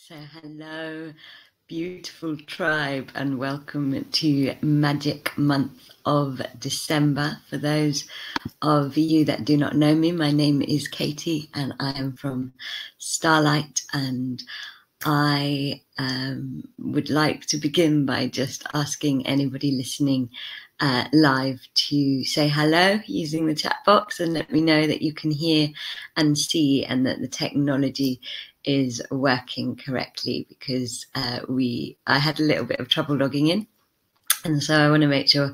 So hello, beautiful tribe, and welcome to Magic Month of December. For those of you that do not know me, my name is Katie and I am from Starlight, and I would like to begin by just asking anybody listening live to say hello using the chat box and let me know that you can hear and see and that the technology is working correctly, because I had a little bit of trouble logging in, and so I want to make sure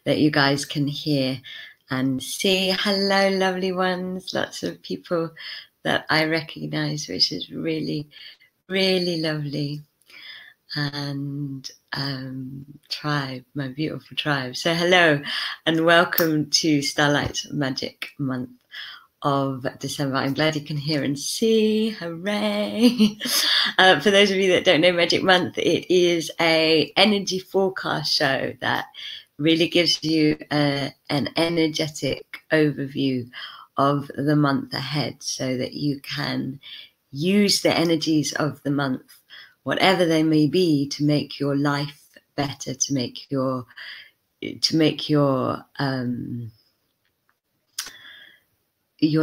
that you guys can hear and see. Hello, lovely ones. Lots of people that I recognize, which is really, really lovely. And tribe, my beautiful tribe. So hello and welcome to Starlight's Magic Month of December. I'm glad you can hear and see. Hooray! For those of you that don't know Magic Month, it is a energy forecast show that really gives you an energetic overview of the month ahead, so that you can use the energies of the month, whatever they may be, to make your life better, to make your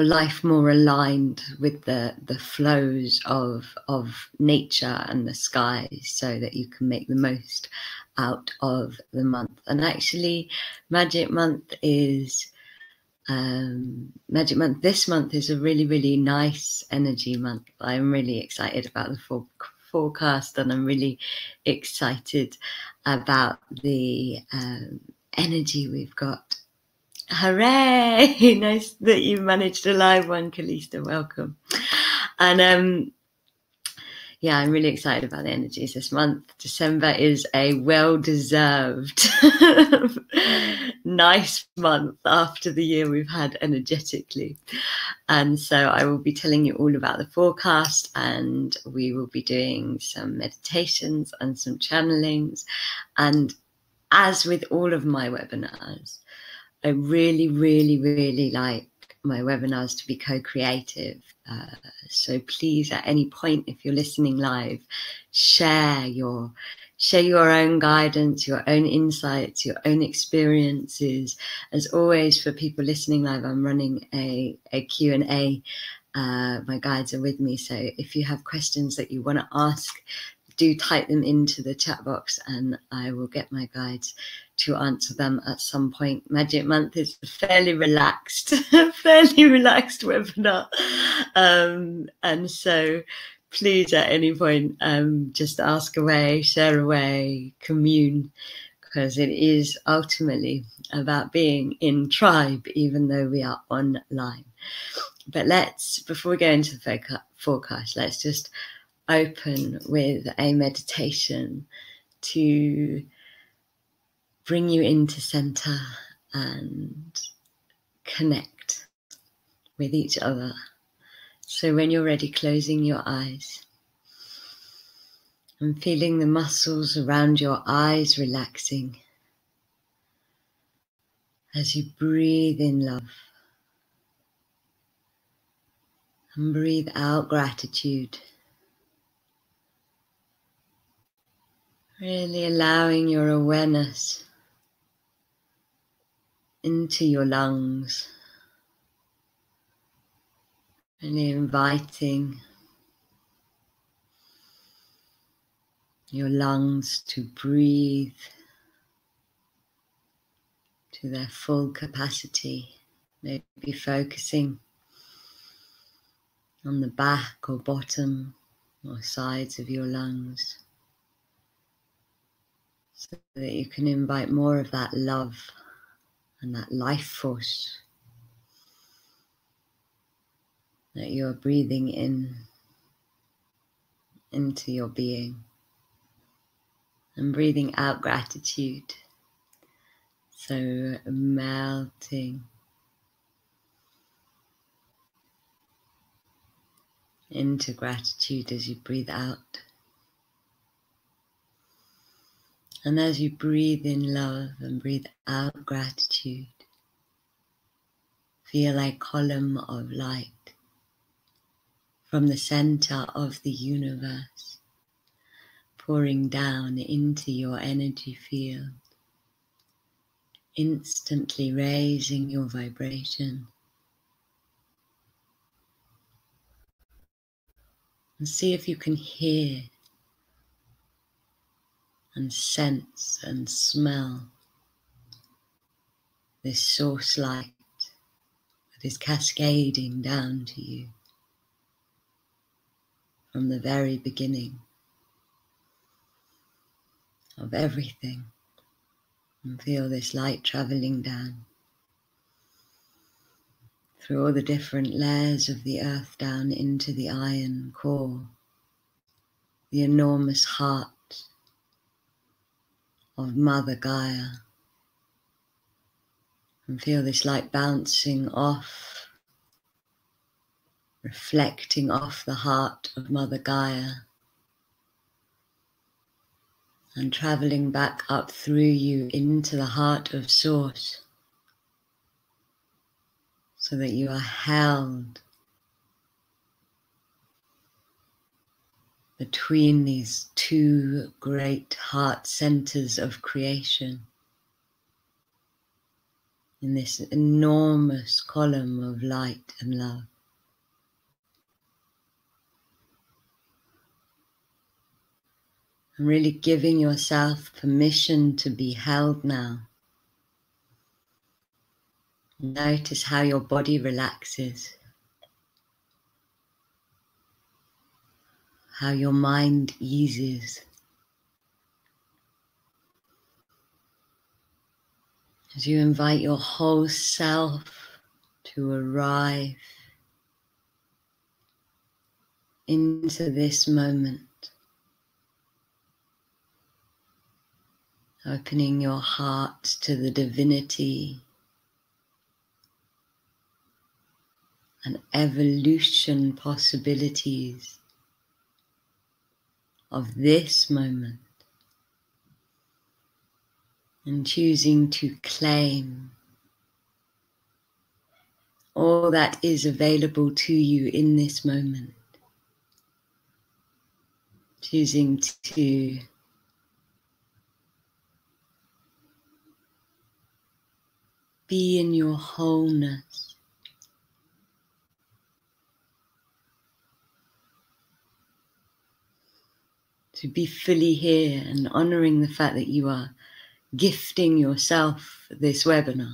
life more aligned with the flows of nature and the skies, so that you can make the most out of the month. And actually, Magic Month this month is a really, really nice energy month. I'm really excited about the forecast, and I'm really excited about the energy we've got. Hooray! Nice that you managed a live one, Kalista. Welcome. And yeah, I'm really excited about the energies this month. December is a well-deserved nice month after the year we've had energetically. And so I will be telling you all about the forecast, and we will be doing some meditations and some channelings. And as with all of my webinars, I really, really, really like my webinars to be co-creative. So please, at any point, if you're listening live, share your own guidance, your own insights, your own experiences. As always, for people listening live, I'm running a Q&A. My guides are with me, so if you have questions that you want to ask, do type them into the chat box and I will get my guides to answer them at some point. Magic Month is a fairly relaxed webinar. And so please, at any point, just ask away, share away, commune, because it is ultimately about being in tribe, even though we are online. But before we go into the forecast, let's just open with a meditation to bring you into center and connect with each other. So when you're ready, closing your eyes and feeling the muscles around your eyes relaxing as you breathe in love and breathe out gratitude. Really allowing your awareness into your lungs. Really inviting your lungs to breathe to their full capacity. Maybe focusing on the back or bottom or sides of your lungs, so that you can invite more of that love and that life force that you're breathing into your being, and breathing out gratitude. So melting into gratitude as you breathe out. And as you breathe in love and breathe out gratitude, feel a column of light from the center of the universe pouring down into your energy field, instantly raising your vibration. And see if you can hear and sense and smell this source light that is cascading down to you from the very beginning of everything. And feel this light traveling down through all the different layers of the earth down into the iron core, the enormous heart of Mother Gaia. And feel this light bouncing off, reflecting off the heart of Mother Gaia, and traveling back up through you into the heart of Source, so that you are held between these two great heart centers of creation, in this enormous column of light and love. And really giving yourself permission to be held now. Notice how your body relaxes, how your mind eases, as you invite your whole self to arrive into this moment, opening your heart to the divinity and evolution possibilities of this moment, and choosing to claim all that is available to you in this moment, choosing to be in your wholeness, to be fully here, and honoring the fact that you are gifting yourself this webinar.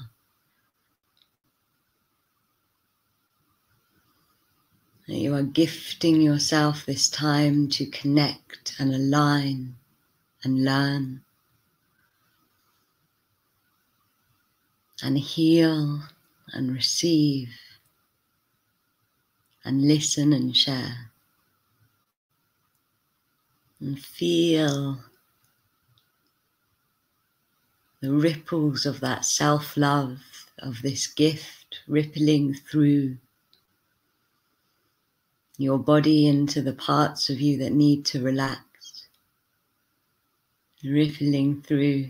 That you are gifting yourself this time to connect and align and learn and heal and receive and listen and share. And feel the ripples of that self-love, of this gift rippling through your body into the parts of you that need to relax, rippling through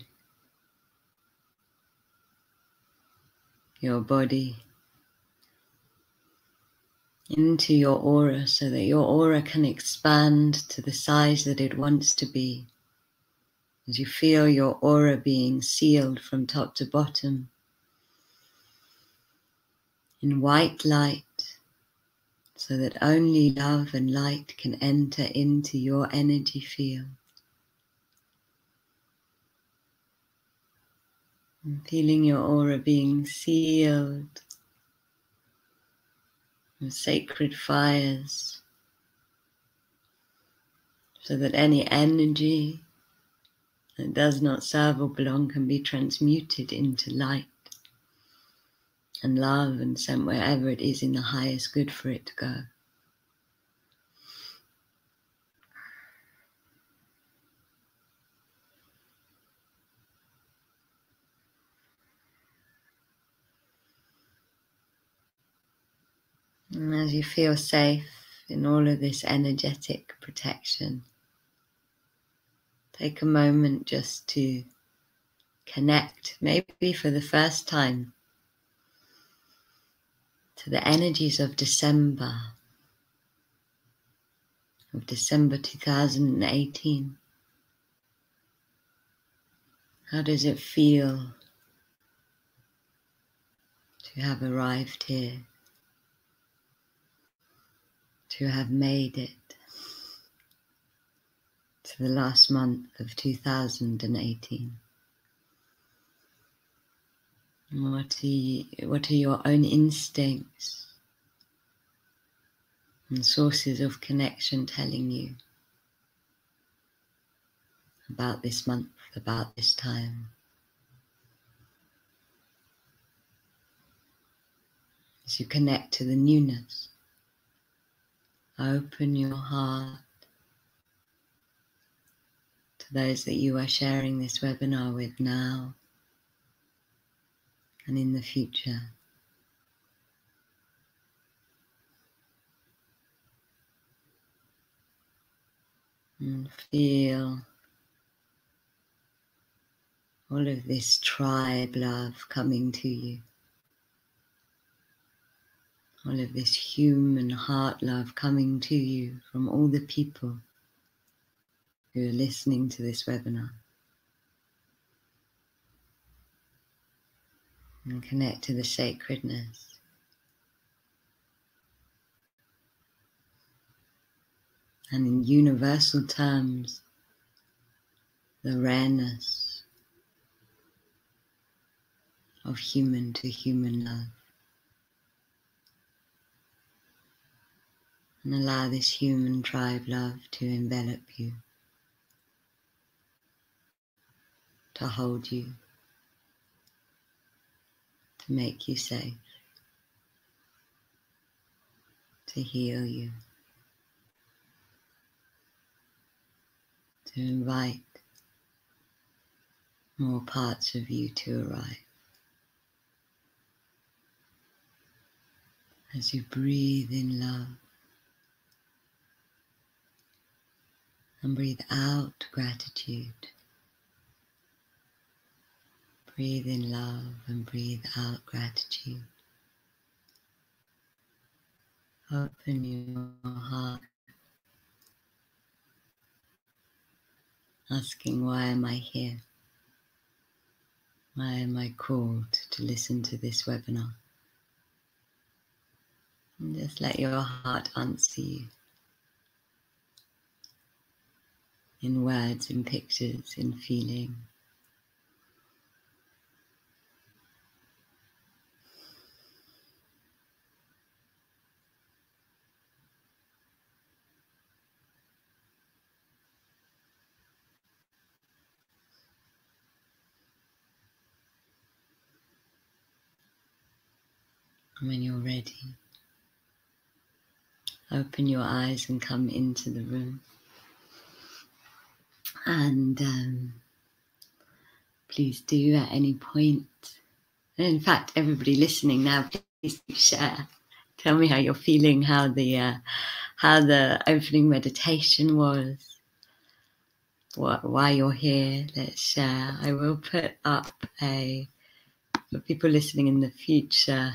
your body into your aura, so that your aura can expand to the size that it wants to be. As you feel your aura being sealed from top to bottom in white light, so that only love and light can enter into your energy field. And feeling your aura being sealed with sacred fires, so that any energy that does not serve or belong can be transmuted into light and love and sent wherever it is in the highest good for it to go. And as you feel safe in all of this energetic protection, take a moment just to connect, maybe for the first time, to the energies of December 2018. How does it feel to have arrived here, to have made it to the last month of 2018? What are your own instincts and sources of connection telling you about this month, about this time? As you connect to the newness, open your heart to those that you are sharing this webinar with now and in the future. And feel all of this tribe love coming to you. All of this human heart love coming to you from all the people who are listening to this webinar. And connect to the sacredness. And in universal terms, the rareness of human to human love. And allow this human tribe love to envelop you, to hold you, to make you safe, to heal you, to invite more parts of you to arrive. As you breathe in love and breathe out gratitude. Breathe in love and breathe out gratitude. Open your heart, asking, why am I here? Why am I called to listen to this webinar? And just let your heart answer you in words, in pictures, in feeling. And when you're ready, open your eyes and come into the room. And please do at any point. And in fact, everybody listening now, please share. Tell me how you're feeling, how the opening meditation was, why you're here. Let's share. I will put up for people listening in the future,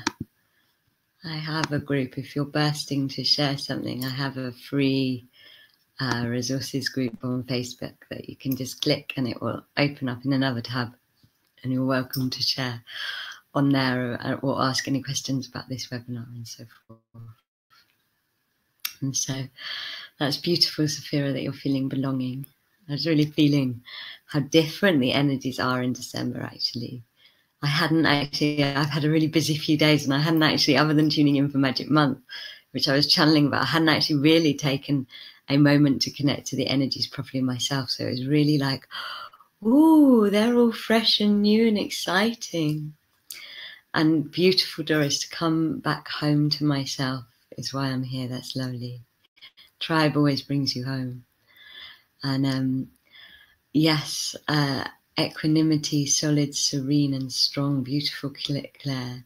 I have a group. If you're bursting to share something, I have a free resources group on Facebook that you can just click and it will open up in another tab, and you're welcome to share on there or ask any questions about this webinar and so forth. And so that's beautiful, Sapphira, that you're feeling belonging. I was really feeling how different the energies are in December, actually. I've had a really busy few days, and I hadn't actually, other than tuning in for Magic Month, which I was channeling about, I hadn't actually really taken a moment to connect to the energies properly myself. So it was really like, ooh, they're all fresh and new and exciting. And beautiful, Doris, to come back home to myself is why I'm here. That's lovely. Tribe always brings you home. And yes, equanimity, solid, serene and strong, beautiful Claire.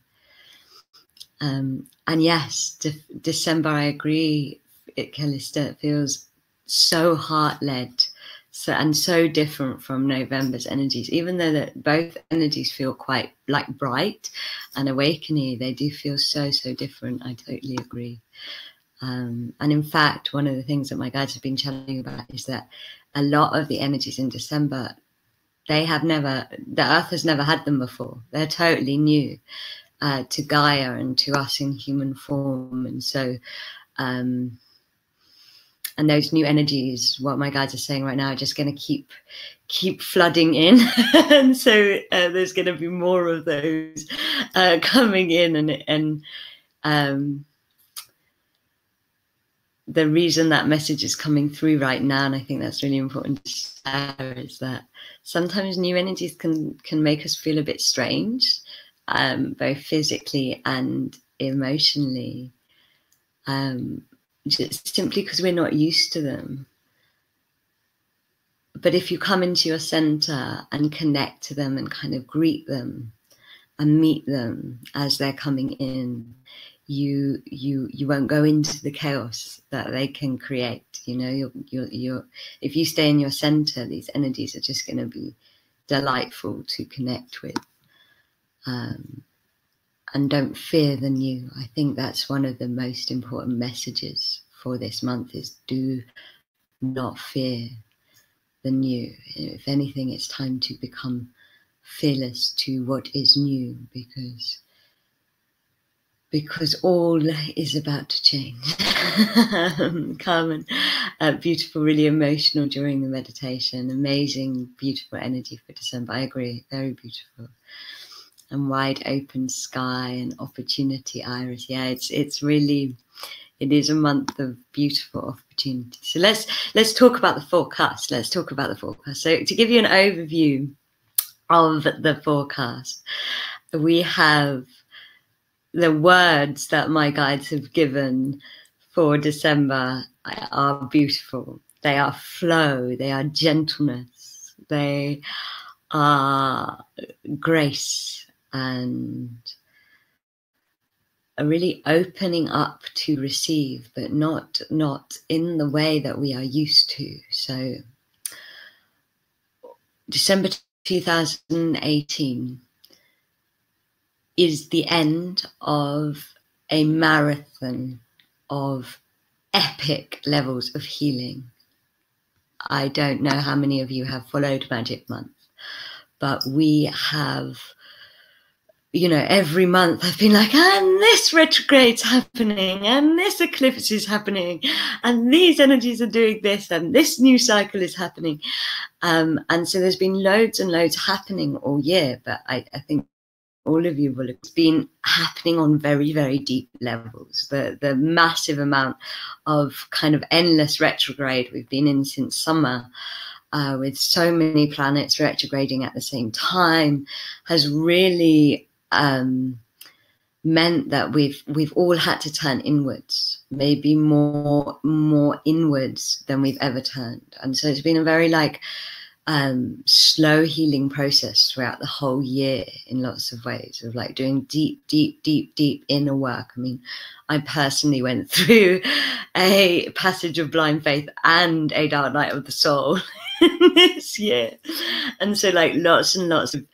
And yes, December, I agree, Callista, it feels so heart-led and so different from November's energies. Even though that both energies feel quite like bright and awakening, they do feel so different. I totally agree. And in fact, one of the things that my guides have been chatting about is that a lot of the energies in December the earth has never had them before. They're totally new to Gaia and to us in human form. And so, and those new energies, what my guides are saying right now, are just going to keep flooding in. And so there's going to be more of those coming in. And the reason that message is coming through right now, and I think that's really important to share, is that sometimes new energies can make us feel a bit strange, both physically and emotionally, just simply because we're not used to them. But if you come into your center and connect to them and kind of greet them and meet them as they're coming in, you won't go into the chaos that they can create. You know, you're if you stay in your center, these energies are just going to be delightful to connect with. And don't fear the new. I think that's one of the most important messages for this month, is do not fear the new. If anything, it's time to become fearless to what is new, because all is about to change. Carmen, beautiful, really emotional during the meditation. Amazing, beautiful energy for December. I agree, very beautiful. And wide open sky and opportunity, Iris. Yeah, it's really, it is a month of beautiful opportunity. So let's talk about the forecast. Let's talk about the forecast. So to give you an overview of the forecast, we have the words that my guides have given for December are beautiful. They are flow, they are gentleness, they are grace, and are really opening up to receive, but not in the way that we are used to. So December 2018 is the end of a marathon of epic levels of healing. I don't know how many of you have followed Magic Month, but we have, you know, every month I've been like, and this retrograde's happening, and this eclipse is happening, and these energies are doing this, and this new cycle is happening. And so there's been loads and loads happening all year, but I think all of you will have been happening on very, very deep levels. The massive amount of kind of endless retrograde we've been in since summer, with so many planets retrograding at the same time, has really meant that we've all had to turn inwards, maybe more inwards than we've ever turned. And so it's been a very slow healing process throughout the whole year in lots of ways, of like doing deep inner work. I mean, I personally went through a passage of blind faith and a dark night of the soul this year. And so like lots and lots of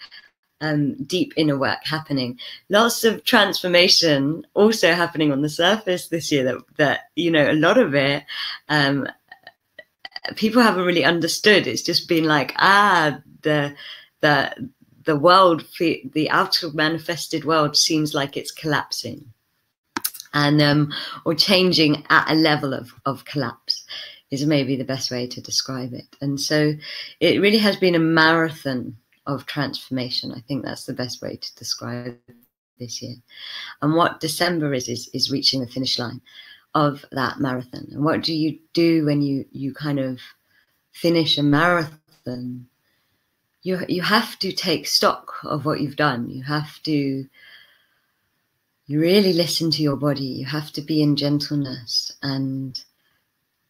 deep inner work happening, lots of transformation also happening on the surface this year, that you know, a lot of it people haven't really understood. It's just been like, the world, the outer manifested world seems like it's collapsing, and or changing at a level of collapse is maybe the best way to describe it. And so it really has been a marathon of transformation. I think that's the best way to describe this year. And what December is reaching the finish line of that marathon. And what do you do when you kind of finish a marathon? You have to take stock of what you've done. You really listen to your body. You have to be in gentleness and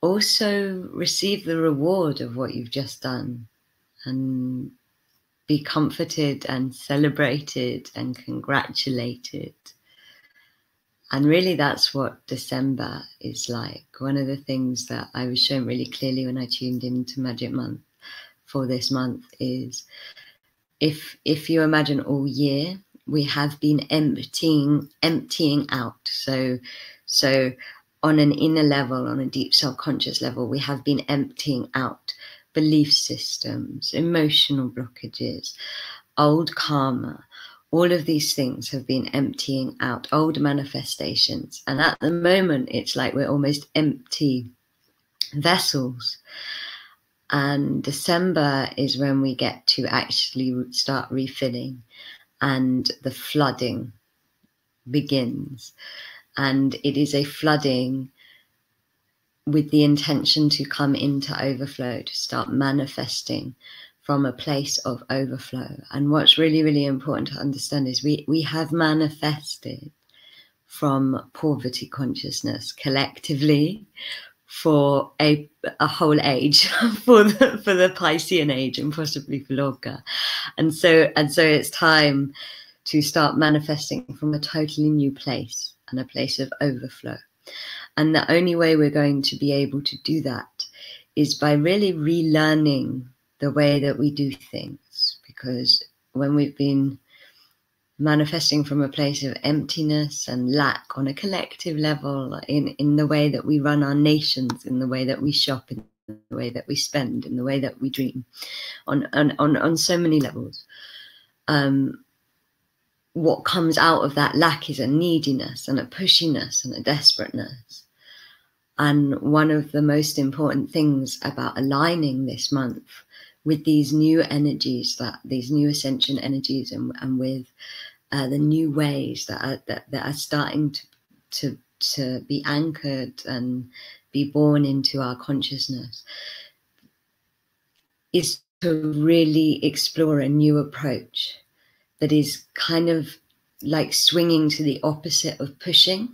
also receive the reward of what you've just done, and be comforted and celebrated and congratulated. And really, that's what December is like. One of the things that I was shown really clearly when I tuned into Magic Month for this month is, if you imagine all year, we have been emptying out. So on an inner level, on a deep subconscious level, we have been emptying out belief systems, emotional blockages, old karma. All of these things have been emptying out, old manifestations. And at the moment, it's like we're almost empty vessels. And December is when we get to actually start refilling, and the flooding begins. And it is a flooding with the intention to come into overflow, to start manifesting from a place of overflow. And what's really, really important to understand is we have manifested from poverty consciousness collectively for a whole age, for the Piscean age, and possibly for Lorca. And so it's time to start manifesting from a totally new place, and a place of overflow. And the only way we're going to be able to do that is by really relearning the way that we do things. Because when we've been manifesting from a place of emptiness and lack on a collective level, in the way that we run our nations, in the way that we shop, in the way that we spend, in the way that we dream, on so many levels, what comes out of that lack is a neediness and a pushiness and a desperateness. And one of the most important things about aligning this month with these new energies, these new ascension energies, and with the new ways that are starting to be anchored and be born into our consciousness, is to really explore a new approach that is kind of like swinging to the opposite of pushing.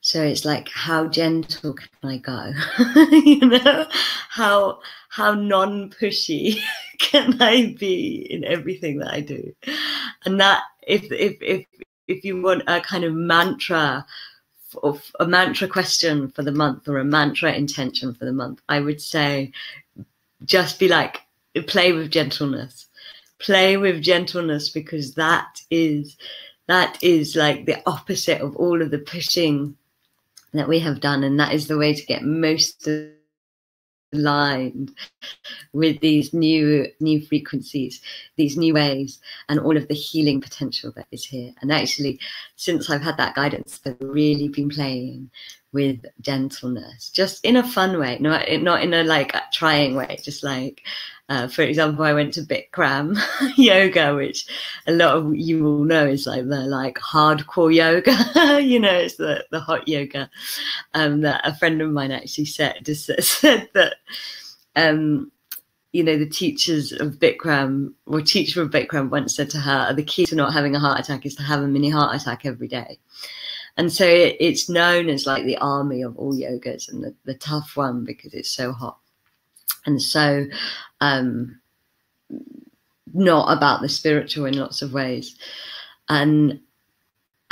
So it's like, how gentle can I go? You know, how non-pushy can I be in everything that I do? And that, if you want a kind of mantra, a mantra question for the month, or a mantra intention for the month, I would say, just be like, play with gentleness. Play with gentleness, because that is like the opposite of all of the pushing that we have done, and that is the way to get most aligned with these new frequencies, these new ways, and all of the healing potential that is here. And actually, since I've had that guidance, I've really been playing with gentleness, just in a fun way, not in a like trying way, just like, for example, I went to Bikram yoga, which a lot of you will know is like the hardcore yoga. You know, it's the hot yoga. That a friend of mine actually said that you know, the teachers of Bikram, or teacher of Bikram, once said to her, the key to not having a heart attack is to have a mini heart attack every day. And so it's known as like the army of all yogas, and the tough one, because it's so hot. And so not about the spiritual in lots of ways. And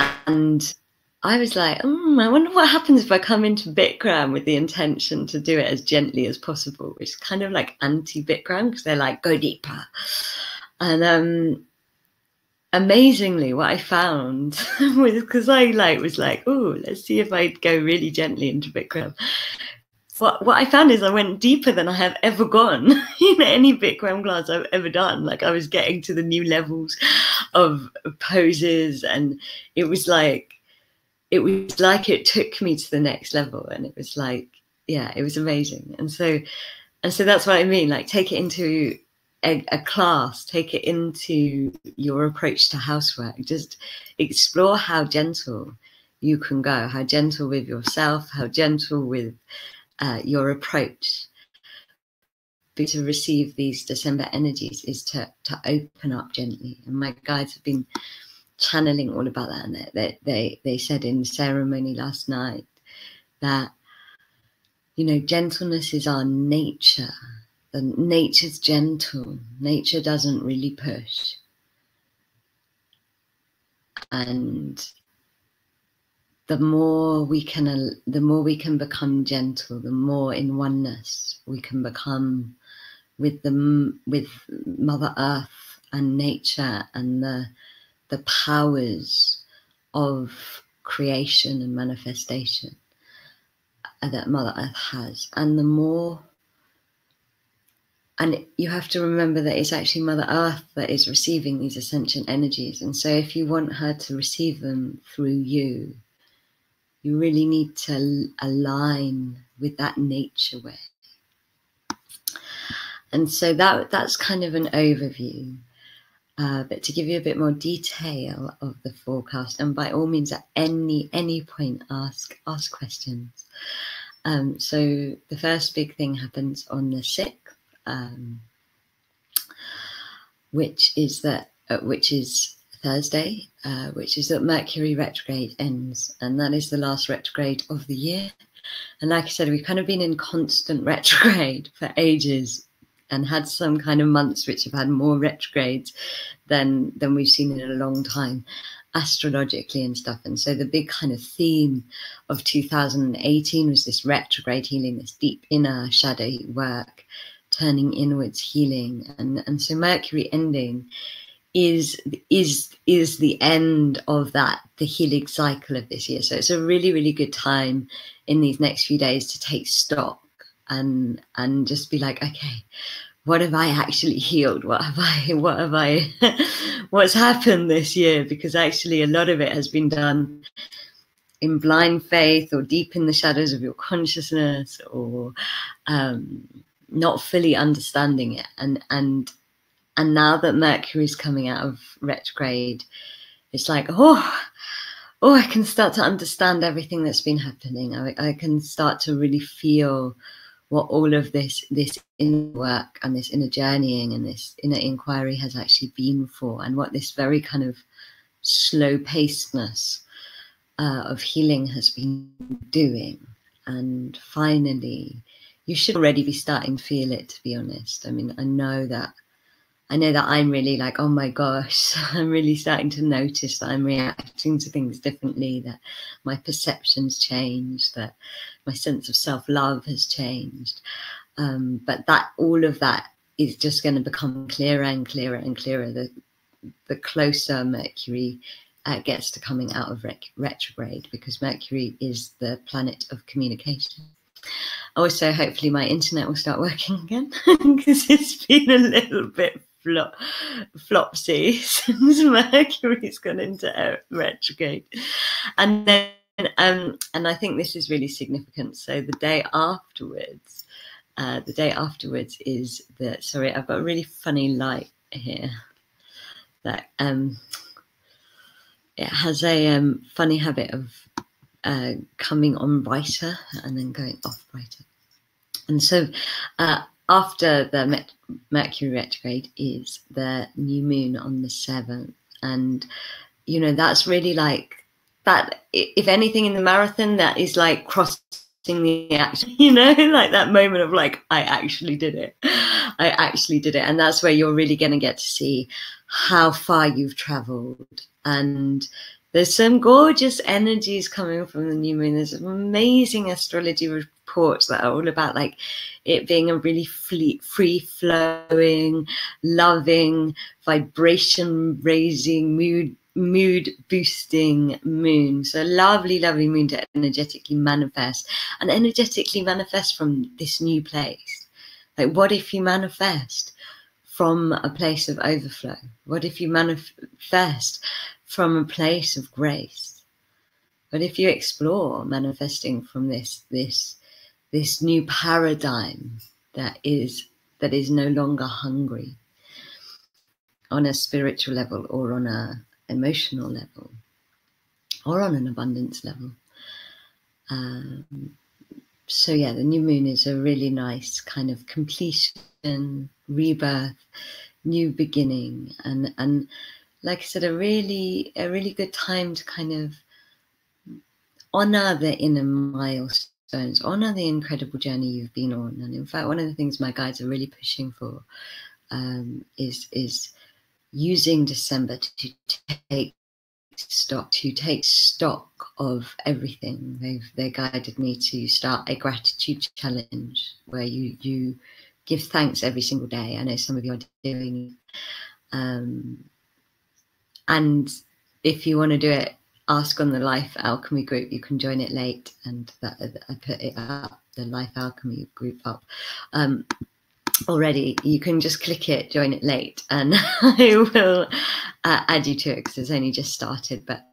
I was like, I wonder what happens if I come into Bikram with the intention to do it as gently as possible, which is kind of like anti-Bikram, because they're like, go deeper. And amazingly, what I found was, because I was like, oh, let's see if I go really gently into Bikram. What I found is I went deeper than I have ever gone in any Bikram class I've ever done. Like, I was getting to the new levels of poses, and it was like it took me to the next level, and it was like, yeah, it was amazing. And so that's what I mean. Like, take it into a class, take it into your approach to housework. Just explore how gentle you can go, how gentle with yourself, how gentle with your approach. But to receive these December energies is to open up gently. And my guides have been channeling all about that, and they said in the ceremony last night that, you know, gentleness is our nature. Nature's gentle. Nature doesn't really push. And the more we can become gentle, the more in oneness we can become with Mother Earth and nature, and the powers of creation and manifestation that Mother Earth has. And the more And you have to remember that it's actually Mother Earth that is receiving these ascension energies. And so if you want her to receive them through you, you really need to align with that nature way. And so that's kind of an overview. But to give you a bit more detail of the forecast, and by all means at any point ask questions. So the first big thing happens on the 6th, which is Thursday, which is that Mercury retrograde ends, and that is the last retrograde of the year. And like I said, we've kind of been in constant retrograde for ages, and had some kind of months which have had more retrogrades than we've seen in a long time, astrologically and stuff. And so the big kind of theme of 2018 was this retrograde healing, this deep inner shadowy work, turning inwards, healing. And so Mercury ending is the end of that, the healing cycle of this year. So it's a really, really good time in these next few days to take stock and just be like, okay, what have I actually healed? What have I what's happened this year? Because actually a lot of it has been done in blind faith, or deep in the shadows of your consciousness, or not fully understanding it. And now that Mercury is coming out of retrograde, it's like, oh, I can start to understand everything that's been happening. I can start to really feel what all of this inner work and this inner journeying and this inner inquiry has actually been for, and what this very kind of slow pacedness of healing has been doing. And finally, you should already be starting to feel it, to be honest. I mean, I know that I'm really like, oh my gosh, I'm really starting to notice that I'm reacting to things differently, that my perceptions changed, that my sense of self-love has changed. But that all of that is just going to become clearer and clearer and clearer the closer Mercury gets to coming out of retrograde, because Mercury is the planet of communication. Also, hopefully my internet will start working again, because it's been a little bit flopsy since Mercury's gone into retrograde. And then and I think this is really significant. So the day afterwards is sorry, I've got a really funny light here that it has a funny habit of coming on brighter and then going off brighter. And so after the Mercury retrograde is the new moon on the 7th. And, you know, that's really like that. If anything in the marathon, that is like crossing the action, you know, like that moment of like, I actually did it. And that's where you're really going to get to see how far you've traveled. And there's some gorgeous energies coming from the new moon. There's amazing astrology reports that are all about like it being a really free-flowing, loving, vibration-raising, mood-boosting moon. So a lovely, lovely moon to energetically manifest, and energetically manifest from this new place. Like, what if you manifest from a place of overflow? What if you manifest from a place of grace? But if you explore manifesting from this new paradigm that is no longer hungry on a spiritual level, or on an emotional level, or on an abundance level. So yeah, the new moon is a really nice kind of completion, rebirth, new beginning, and like I said, a really good time to kind of honor the inner milestones, honor the incredible journey you've been on. And in fact, one of the things my guides are really pushing for is using December to take stock of everything. They guided me to start a gratitude challenge where you give thanks every single day. I know some of you are doing and if you want to do it, ask on the Life Alchemy group. You can join it late, and I put it up, the Life Alchemy group up. already, you can just click it, join it late, and I will add you to it because it's only just started. But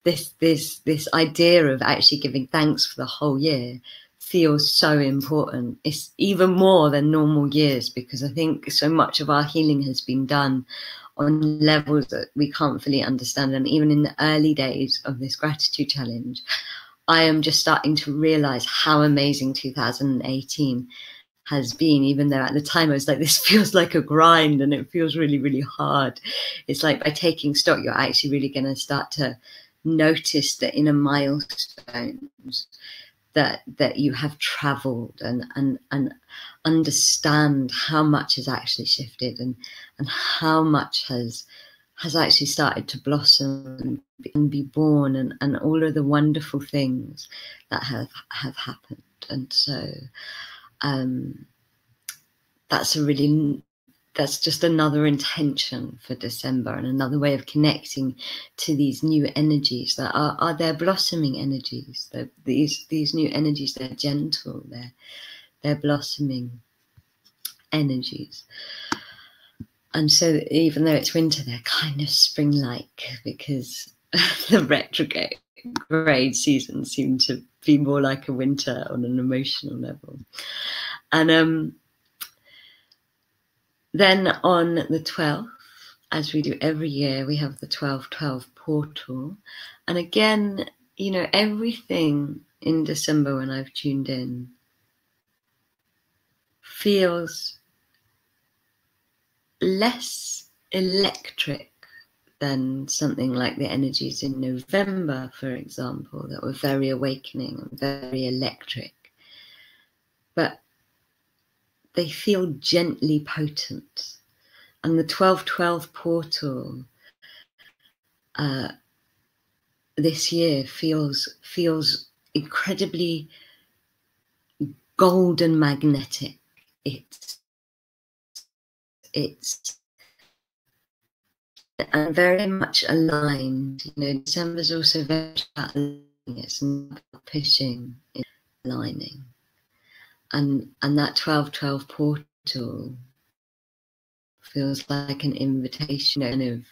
this idea of actually giving thanks for the whole year feels so important. It's even more than normal years, because I think so much of our healing has been done on levels that we can't fully understand. And even in the early days of this gratitude challenge, I am just starting to realize how amazing 2018 has been, even though at the time I was like, this feels like a grind and it feels really, really hard. It's like by taking stock, you're actually really going to start to notice the inner milestones that you have traveled, and understand how much has actually shifted, and how much has actually started to blossom and be born, and all of the wonderful things that have happened. And so that's just another intention for December, and another way of connecting to these new energies that are their blossoming energies. These new energies, they're gentle, they're blossoming energies. And so even though it's winter, they're kind of spring-like, because the retrograde season seemed to be more like a winter on an emotional level. And then on the 12th, as we do every year, we have the 12-12 portal. And again, you know, everything in December when I've tuned in feels less electric than something like the energies in November, for example, that were very awakening and very electric. But they feel gently potent. And the 12-12 portal this year feels incredibly golden magnetic. It's and very much aligned. You know, December's also very about aligning. It's not about pushing, it's aligning. And that 12-12 portal feels like an invitation, kind of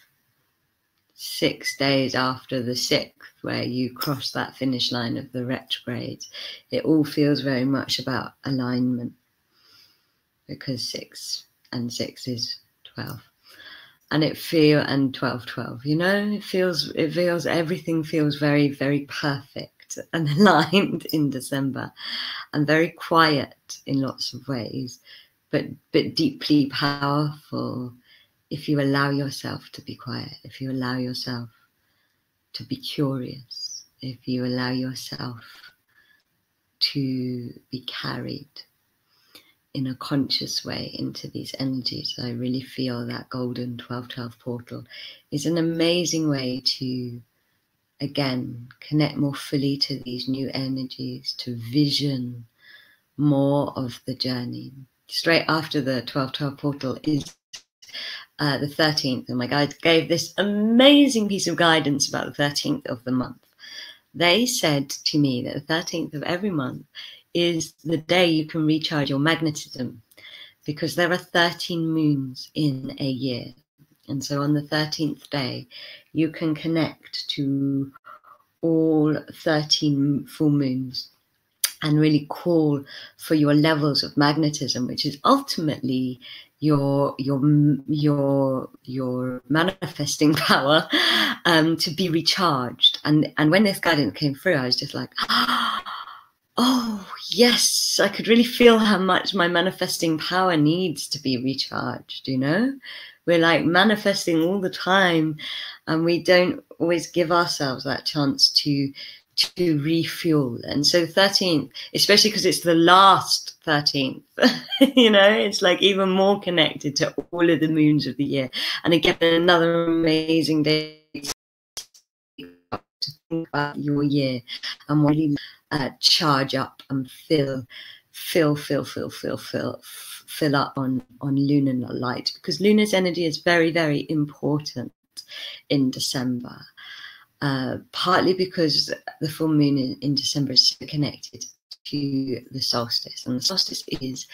6 days after the 6th, where you cross that finish line of the retrograde. It all feels very much about alignment, because 6 and 6 is 12. And and 12-12, you know, it feels everything feels very, very perfect and aligned in December, and very quiet in lots of ways, but deeply powerful if you allow yourself to be quiet, if you allow yourself to be curious, if you allow yourself to be carried in a conscious way into these energies. I really feel that golden 12-12 portal is an amazing way to, again, connect more fully to these new energies, to vision more of the journey. Straight after the 12-12 portal is the 13th, and my guide gave this amazing piece of guidance about the 13th of the month. They said to me that the 13th of every month is the day you can recharge your magnetism, because there are 13 moons in a year. And so on the 13th day, you can connect to all 13 full moons and really call for your levels of magnetism, which is ultimately your manifesting power, to be recharged. And when this guidance came through, I was just like, oh yes, I could really feel how much my manifesting power needs to be recharged. You know, we're like manifesting all the time, and we don't always give ourselves that chance to refuel. And so 13th, especially because it's the last 13th, you know, it's like even more connected to all of the moons of the year. And again, another amazing day to think about your year and really charge up and fill up on lunar light, because lunar's energy is very, very important in December. Partly because the full moon in December is so connected to the solstice, and the solstice is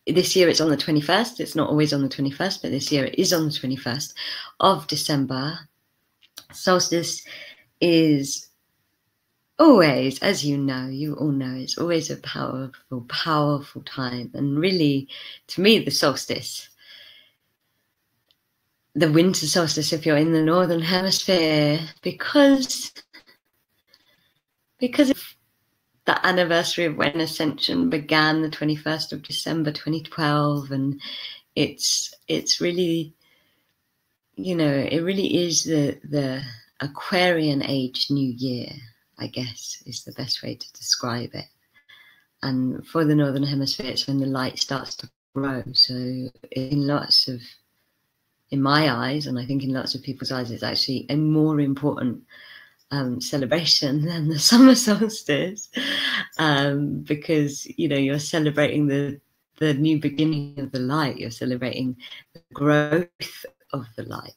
this year it's on the 21st. It's not always on the 21st, but this year it is on the 21st of December. Solstice is always, as you know, you all know, it's always a powerful, powerful time. And really, to me, the solstice, the winter solstice, if you're in the Northern Hemisphere, because the anniversary of when Ascension began, the 21st of December 2012, and it's really, you know, it really is the Aquarian age new year, I guess, is the best way to describe it. And for the Northern Hemisphere, it's when the light starts to grow. So in my eyes, and I think in lots of people's eyes, it's actually a more important celebration than the summer solstice, because, you know, you're celebrating the new beginning of the light. You're celebrating the growth of the light,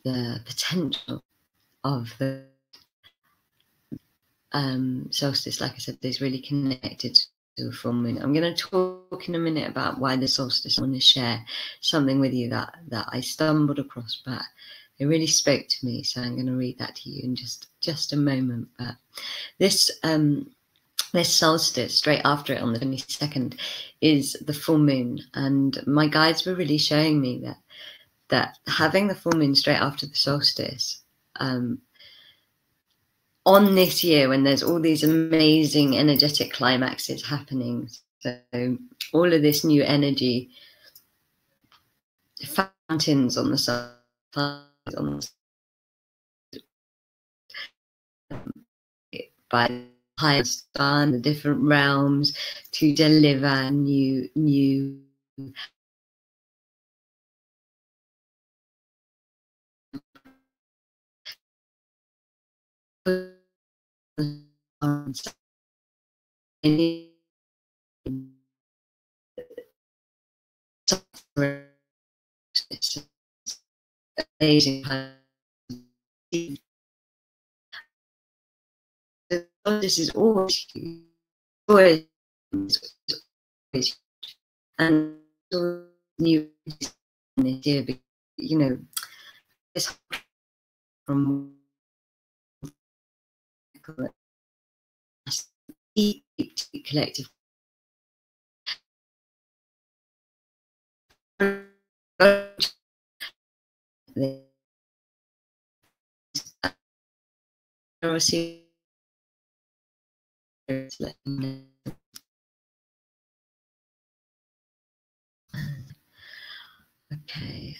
the potential of the solstice. Like I said, is really connected to the full moon. I'm going to talk in a minute about why the solstice. I want to share something with you that I stumbled across, but it really spoke to me. So I'm going to read that to you in just a moment. But this solstice, straight after it on the 22nd, is the full moon, and my guides were really showing me that having the full moon straight after the solstice, on this year when there's all these amazing energetic climaxes happening, so all of this new energy, fountains on the sun, by the higher sun, the different realms, to deliver new amazing. This is always and new this year, you know, this from collective okay,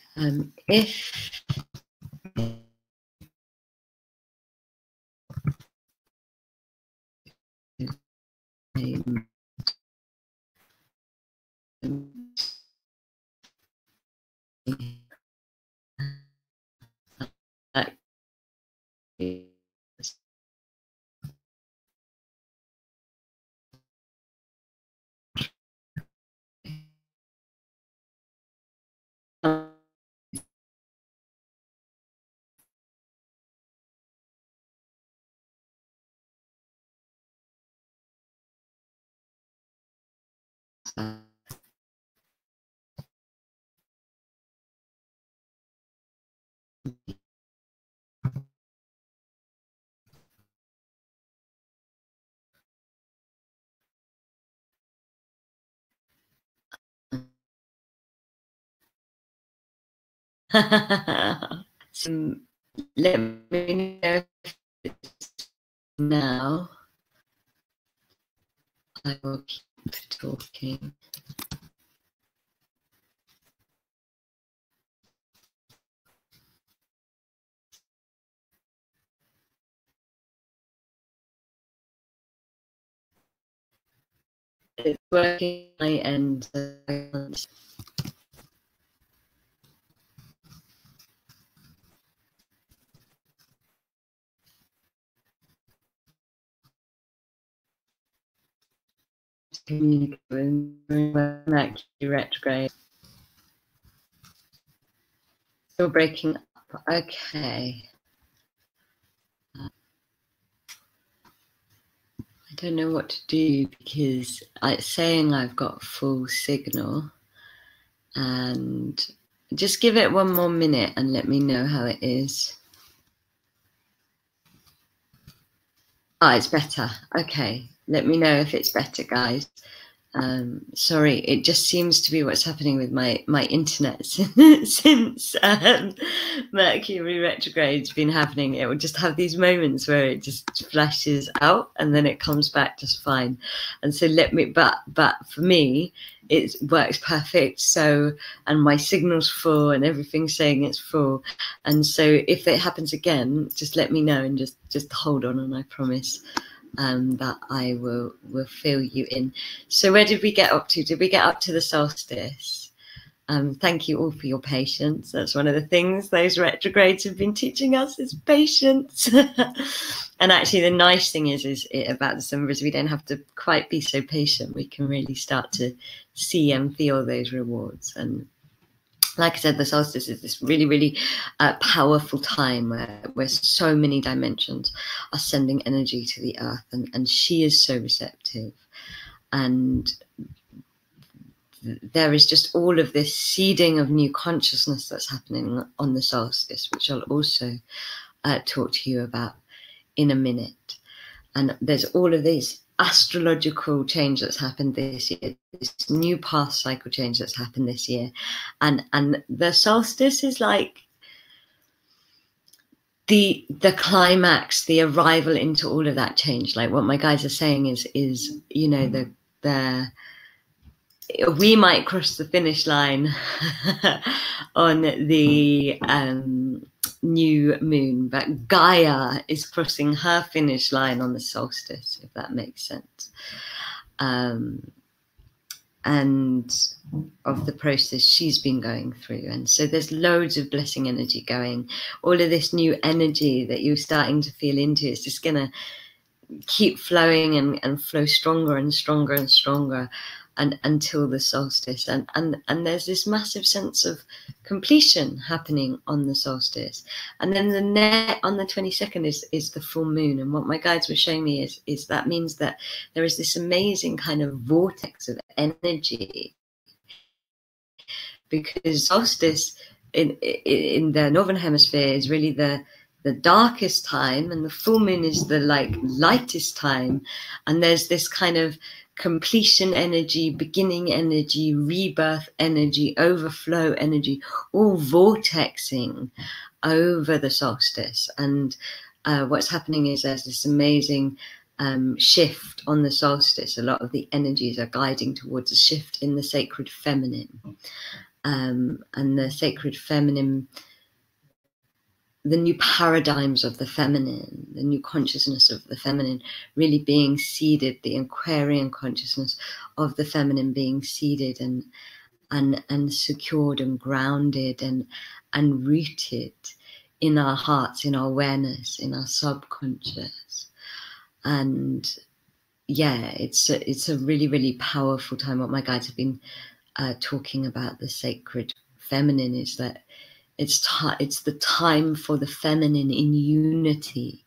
if so let me know if now. I will keep talking. It's working my end. Mercury retrograde. Still breaking up. Okay. I don't know what to do because it's saying I've got full signal, and just give it one more minute and let me know how it is. Oh, it's better. Okay, let me know if it's better, guys. Sorry, it just seems to be what's happening with my internet since Mercury retrograde's been happening. It will just have these moments where it just flashes out and then it comes back just fine. And so but for me, it works perfect. So, and my signal's full and everything's saying it's full. And so if it happens again, just let me know and just hold on, and I promise that I will fill you in. So where did we get up to? Did we get up to the solstice? Thank you all for your patience. That's one of the things those retrogrades have been teaching us, is patience. And actually the nice thing is about December is we don't have to quite be so patient. We can really start to see and feel those rewards. And like I said, the solstice is this really, really powerful time where so many dimensions are sending energy to the earth, and she is so receptive. And there is just all of this seeding of new consciousness that's happening on the solstice, which I'll also talk to you about in a minute. And there's all of these astrological change that's happened this year, this new path cycle change that's happened this year, and the solstice is like the climax, the arrival into all of that change. Like what my guides are saying is you know, the we might cross the finish line on the new moon, but Gaia is crossing her finish line on the solstice, if that makes sense. And of the process she's been going through. And so there's loads of blessing energy going. All of this new energy that you're starting to feel into is just going to keep flowing and flow stronger and stronger and stronger until the solstice. And there's this massive sense of completion happening on the solstice. And then on the 22nd is the full moon. And what my guides were showing me is that means that there is this amazing kind of vortex of energy, because solstice in the northern hemisphere is really the darkest time, and the full moon is the lightest time. And there's this kind of completion energy, beginning energy, rebirth energy, overflow energy, all vortexing over the solstice. And what's happening is there's this amazing shift on the solstice. A lot of the energies are guiding towards a shift in the sacred feminine. And the sacred feminine, the new paradigms of the feminine, the new consciousness of the feminine really being seeded, the Aquarian consciousness of the feminine being seeded and secured and grounded and rooted in our hearts, in our awareness, in our subconscious. And yeah, it's a really, really powerful time. What my guides have been talking about the sacred feminine is that it's the time for the feminine in unity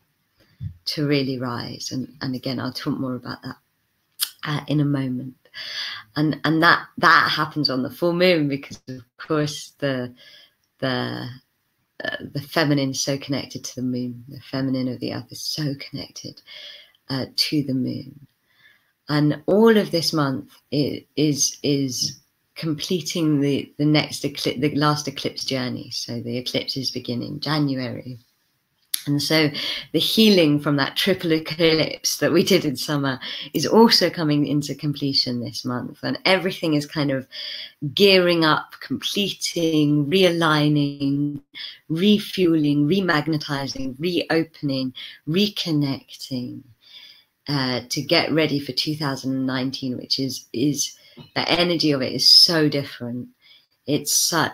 to really rise. And again, I'll talk more about that in a moment. And that happens on the full moon, because of course the feminine is so connected to the moon. The feminine of the earth is so connected to the moon. And all of this month is completing the next eclipse, the last eclipse journey. So the eclipses begin in January. And so the healing from that triple eclipse that we did in summer is also coming into completion this month. And everything is kind of gearing up, completing, realigning, refueling, remagnetizing, reopening, reconnecting to get ready for 2019, which is the energy of it is so different. It's so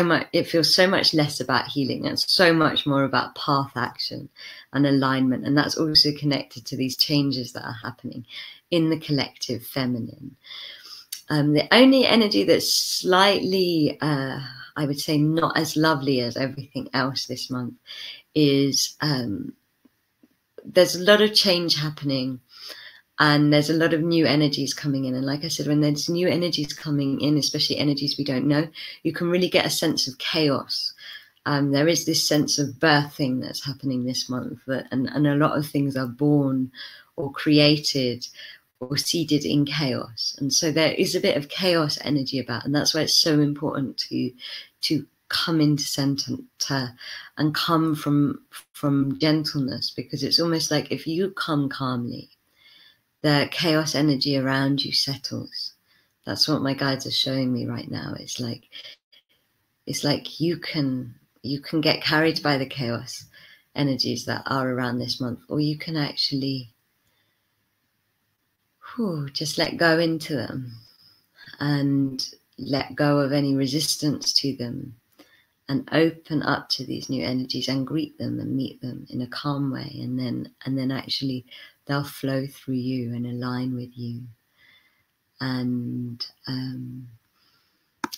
much, it feels so much less about healing and so much more about path action and alignment. And that's also connected to these changes that are happening in the collective feminine. The only energy that's slightly, I would say, not as lovely as everything else this month is there's a lot of change happening, and there's a lot of new energies coming in. And like I said, when there's new energies coming in, especially energies we don't know, you can really get a sense of chaos. There is this sense of birthing that's happening this month, and a lot of things are born or created or seeded in chaos. And so there is a bit of chaos energy about, and that's why it's so important to come into center and come from gentleness, because it's almost like if you come calmly, the chaos energy around you settles. That's what my guides are showing me right now. It's like you can get carried by the chaos energies that are around this month, or you can actually just let go into them and let go of any resistance to them, and open up to these new energies and greet them and meet them in a calm way, and then actually they'll flow through you and align with you. And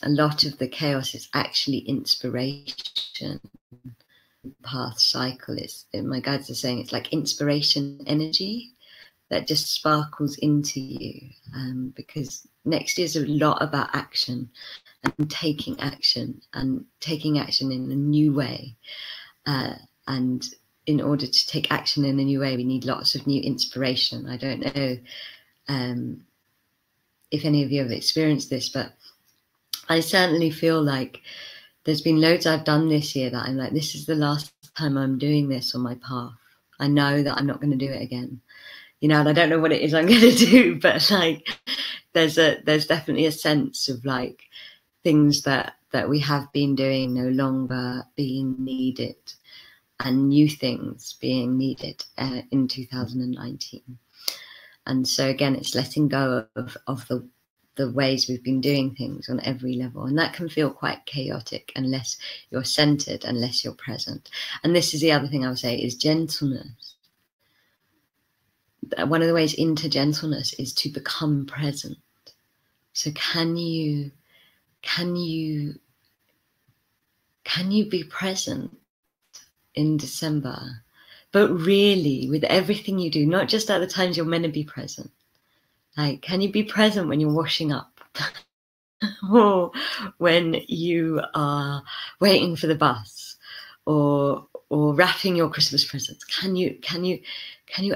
a lot of the chaos is actually inspiration. Path cycle is, my guides are saying, it's like inspiration energy that just sparkles into you, because next year's a lot about action and taking action in a new way, and in order to take action in a new way, we need lots of new inspiration. I don't know if any of you have experienced this, but I certainly feel like there's been loads I've done this year that I'm like, this is the last time I'm doing this on my path. I know that I'm not going to do it again, and I don't know what it is I'm going to do, but like there's definitely a sense of like things that we have been doing no longer being needed, and new things being needed in 2019. And so again, it's letting go of the ways we've been doing things on every level, and that can feel quite chaotic unless you're centered, unless you're present. And this is the other thing I would say is gentleness. One of the ways into gentleness is to become present. So can you be present in December, but really with everything you do, not just at the times you're meant to be present? Like, can you be present when you're washing up or when you are waiting for the bus or wrapping your Christmas presents? Can you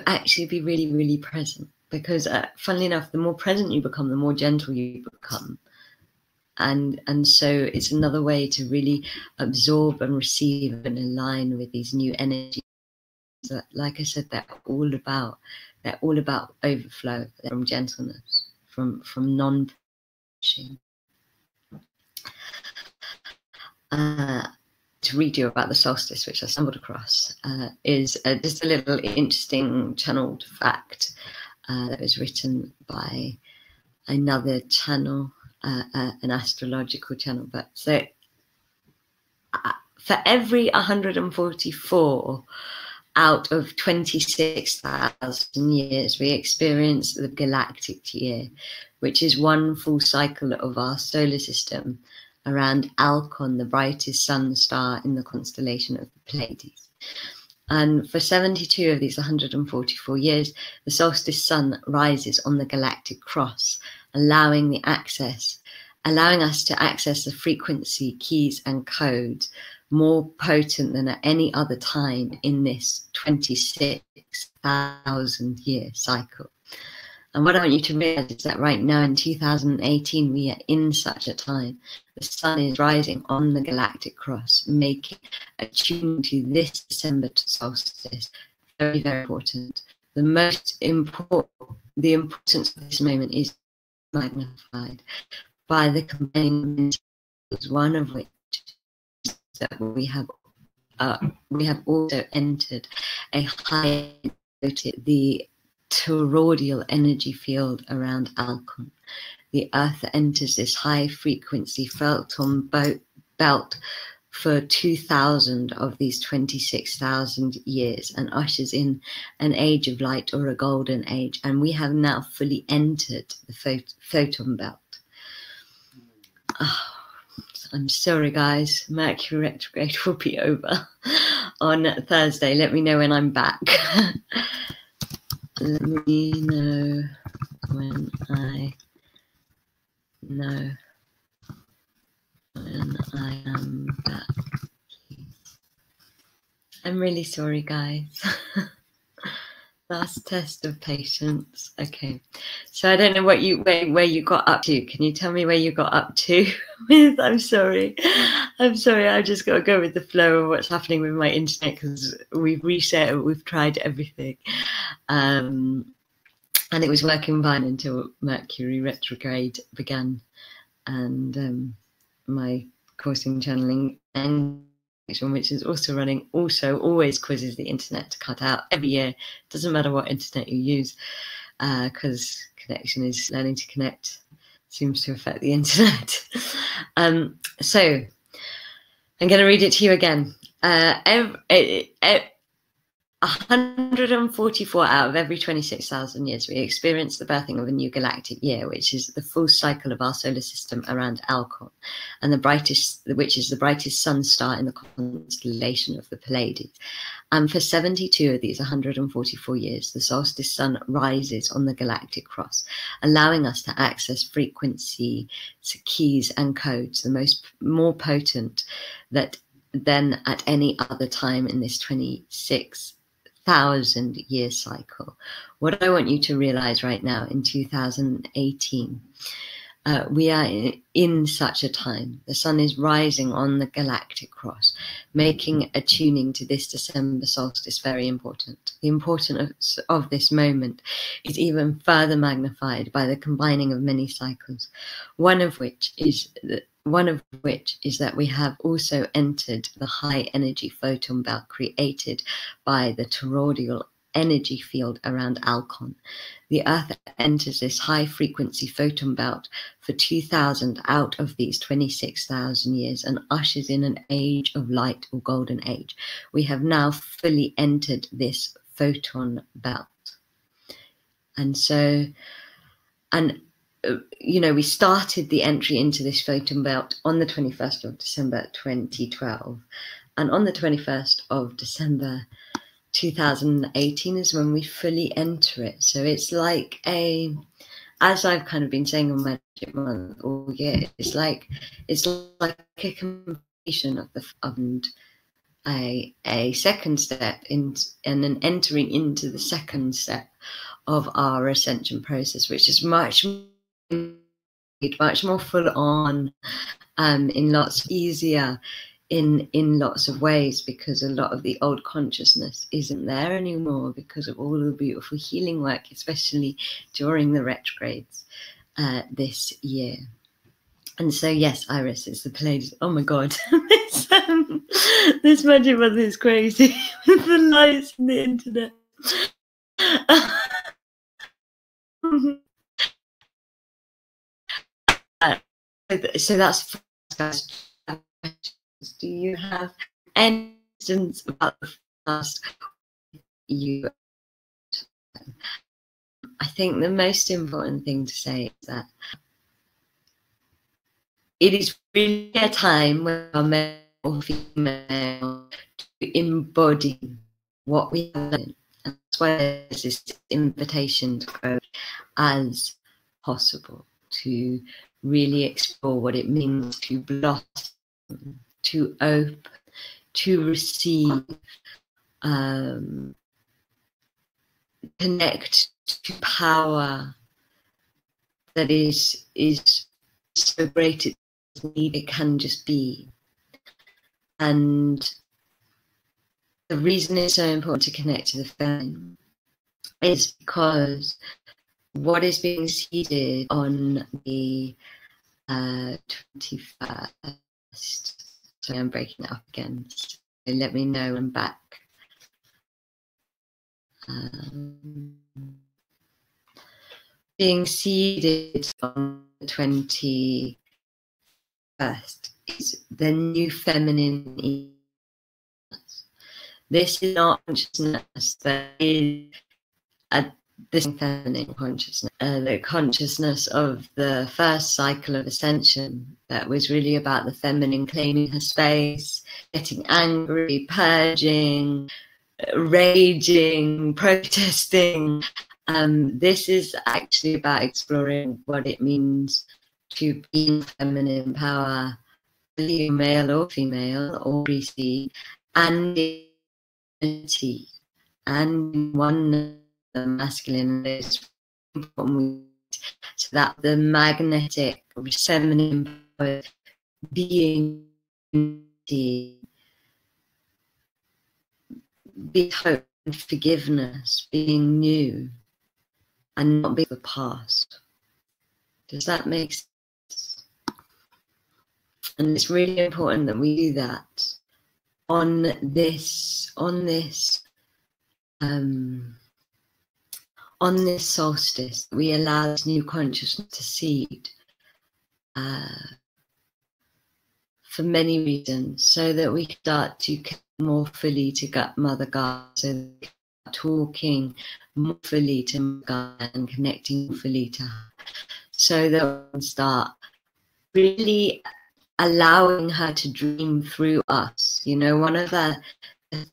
actually be really, really present? Because funnily enough, the more present you become, the more gentle you become. And so it's another way to really absorb and receive and align with these new energies that, like I said, they're all about overflow, from gentleness, from non-pushing. To read you about the solstice, which I stumbled across, is just a little interesting channeled fact that was written by another channel, an astrological channel. But so for every 144 out of 26,000 years, we experience the galactic year, which is one full cycle of our solar system around Alcon, the brightest sun star in the constellation of the Pleiades. And for 72 of these 144 years, the solstice sun rises on the galactic cross, allowing us to access the frequency, keys, and codes more potent than at any other time in this 26,000 year cycle. And what I want you to realize is that right now in 2018, we are in such a time. The sun is rising on the galactic cross, making attuning to this December solstice very, very important. The importance of this moment is magnified by the combining, one of which is that we have also entered a high, the toroidal energy field around Alcon. The Earth enters this high frequency Phaethon belt for 2,000 of these 26,000 years and ushers in an age of light, or a golden age. And we have now fully entered the Phaethon belt. Oh, I'm sorry, guys. Mercury retrograde will be over on Thursday. Let me know when I'm back. Let me know when I am back. I'm really sorry, guys. Last test of patience. Okay, so I don't know what where you got up to. Can you tell me where you got up to with? I'm sorry. I just got to go with the flow of what's happening with my internet because we've reset. We've tried everything, and it was working fine until Mercury retrograde began, and my course in channeling and which is also running, also always quizzes the internet to cut out every year. Doesn't matter what internet you use, because connection is learning to connect seems to affect the internet. So I'm going to read it to you again. 144 out of every 26,000 years, we experience the birthing of a new galactic year, which is the full cycle of our solar system around Alcon, and which is the brightest sun star in the constellation of the Pleiades. And for 72 of these 144 years, the solstice sun rises on the galactic cross, allowing us to access frequency keys and codes, more potent than at any other time in this 26,000-year cycle. What I want you to realize right now in 2018, we are in such a time. The sun is rising on the galactic cross, making a tuning to this December solstice very important. The importance of this moment is even further magnified by the combining of many cycles, one of which is that we have also entered the high energy photon belt created by the toroidal energy field around Alcon. The Earth enters this high frequency photon belt for 2,000 out of these 26,000 years and ushers in an age of light or golden age. We have now fully entered this photon belt. And we started the entry into this photon belt on the 21st of December 2012. And on the 21st of December 2018 is when we fully enter it. So it's like as I've kind of been saying on Magic Month all year, it's like a completion of a second step and an entering into the second step of our ascension process, which is much more full on, in lots easier in lots of ways, because a lot of the old consciousness isn't there anymore because of all the beautiful healing work, especially during the retrogrades this year. And so, yes, Iris, it's the Pleiades. Oh my God, this Magic Month is crazy with the lights and the internet. So that's, guys. Do you have any questions about the past? I think the most important thing to say is that it is really a time when our male or female to embody what we have learned. And that's why there's this invitation to grow as possible, to really explore what it means to blossom, to open, to receive, connect to power that is so great it can just be. And the reason it's so important to connect to the feminine is because what is being seeded on the 21st, so I'm breaking it up again, so let me know when I'm back. Being seeded on the 21st is the new feminine. This is not consciousness that is this feminine consciousness, the consciousness of the first cycle of ascension that was really about the feminine claiming her space, getting angry, purging, raging, protesting. This is actually about exploring what it means to be in feminine power, whether male or female or BC, and unity and one masculine is important, so that the magnetic feminine power being unity, be hope and forgiveness, being new and not be the past. Does that make sense? And it's really important that we do that on this solstice. We allow this new consciousness to seed for many reasons, so that we start to connect more fully to Mother God, so that we start talking more fully to Mother God and connecting more fully to her, so that we can start really allowing her to dream through us. You know, one of the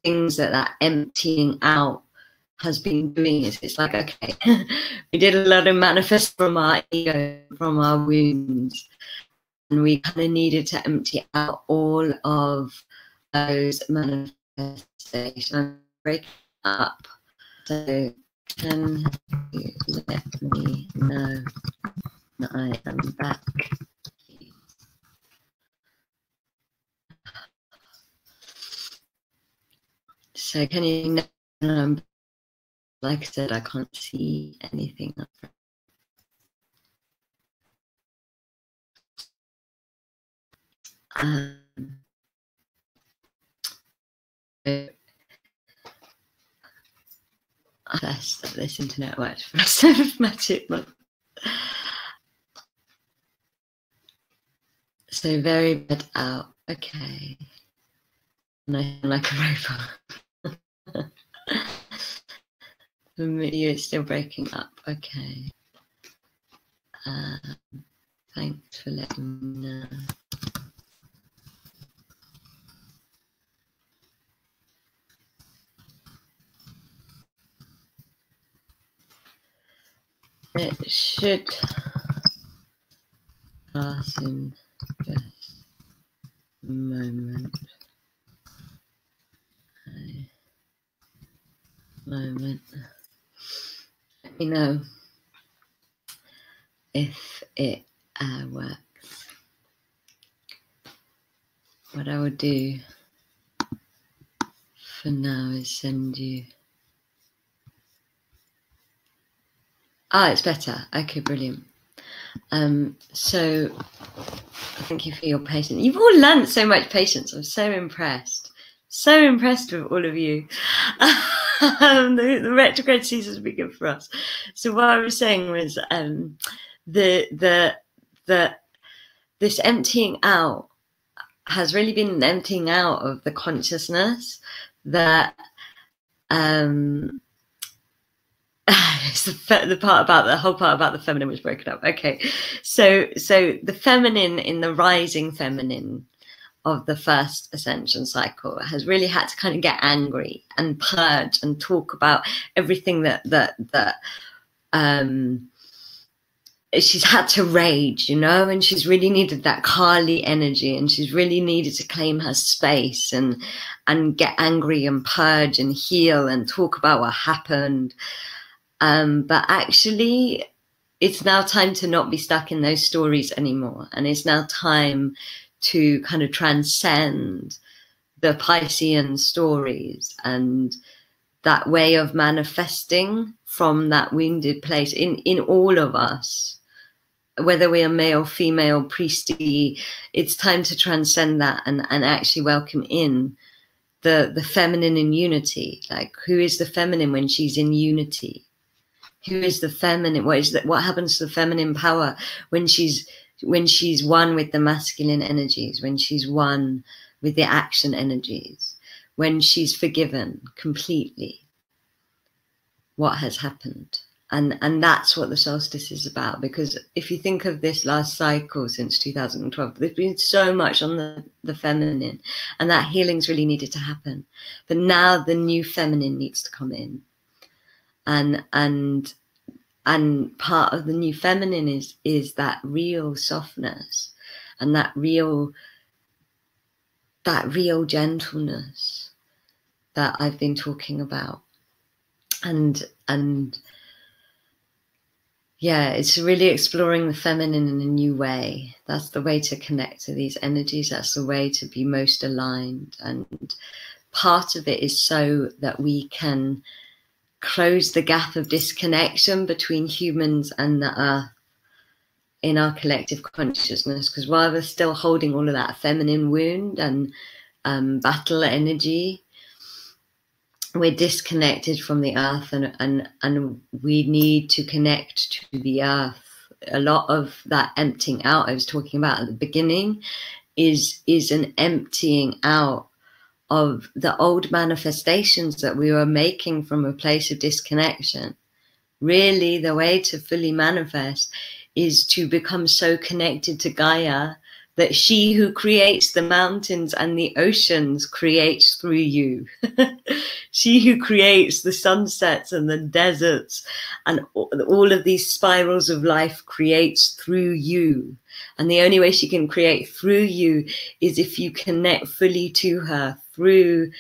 things that emptying out has been doing is, it's like, okay, we did a lot of manifest from our ego, from our wounds, and we kind of needed to empty out all of those manifestations, break up. So can you let me know that I am back? So can you know, like I said, I can't see anything up front. Best that this internet works for us of Magic Month. So very bad out. Okay. And I feel like a robot. For me, it's still breaking up. Okay. Thanks for letting me know. It should pass in just a moment. Let me know if it works. What I will do for now is send you. It's better. Okay, brilliant. So thank you for your patience. You've all learnt so much patience. I'm so impressed. So impressed with all of you. The retrograde season has been good for us. So what I was saying was this emptying out has really been an emptying out of the consciousness that it's the part about the whole part about the feminine was broken up. Okay, so the feminine in the rising feminine of the first ascension cycle has really had to kind of get angry and purge and talk about everything that she's had to rage, you know, and she's really needed that Kali energy, and she's really needed to claim her space and get angry and purge and heal and talk about what happened. But actually, it's now time to not be stuck in those stories anymore. And it's now time to kind of transcend the Piscean stories and that way of manifesting from that wounded place in all of us, whether we are male, female, priesty. It's time to transcend that and actually welcome in the feminine in unity. Like, who is the feminine when she's in unity? Who is the feminine? What happens to the feminine power when she's one with the masculine energies, when she's one with the action energies, when she's forgiven completely? What has happened? And that's what the solstice is about, because if you think of this last cycle since 2012, there's been so much on the feminine, and that healing's really needed to happen. But now the new feminine needs to come in, and part of the new feminine is that real softness and that real gentleness that I've been talking about. And yeah, it's really exploring the feminine in a new way. That's the way to connect to these energies. That's the way to be most aligned. And part of it is so that we can close the gap of disconnection between humans and the earth in our collective consciousness. Because while we're still holding all of that feminine wound and battle energy, we're disconnected from the earth, and we need to connect to the earth. A lot of that emptying out I was talking about at the beginning is an emptying out of the old manifestations that we were making from a place of disconnection. Really, the way to fully manifest is to become so connected to Gaia that she who creates the mountains and the oceans creates through you. She who creates the sunsets and the deserts and all of these spirals of life creates through you. And the only way she can create through you is if you connect fully to her through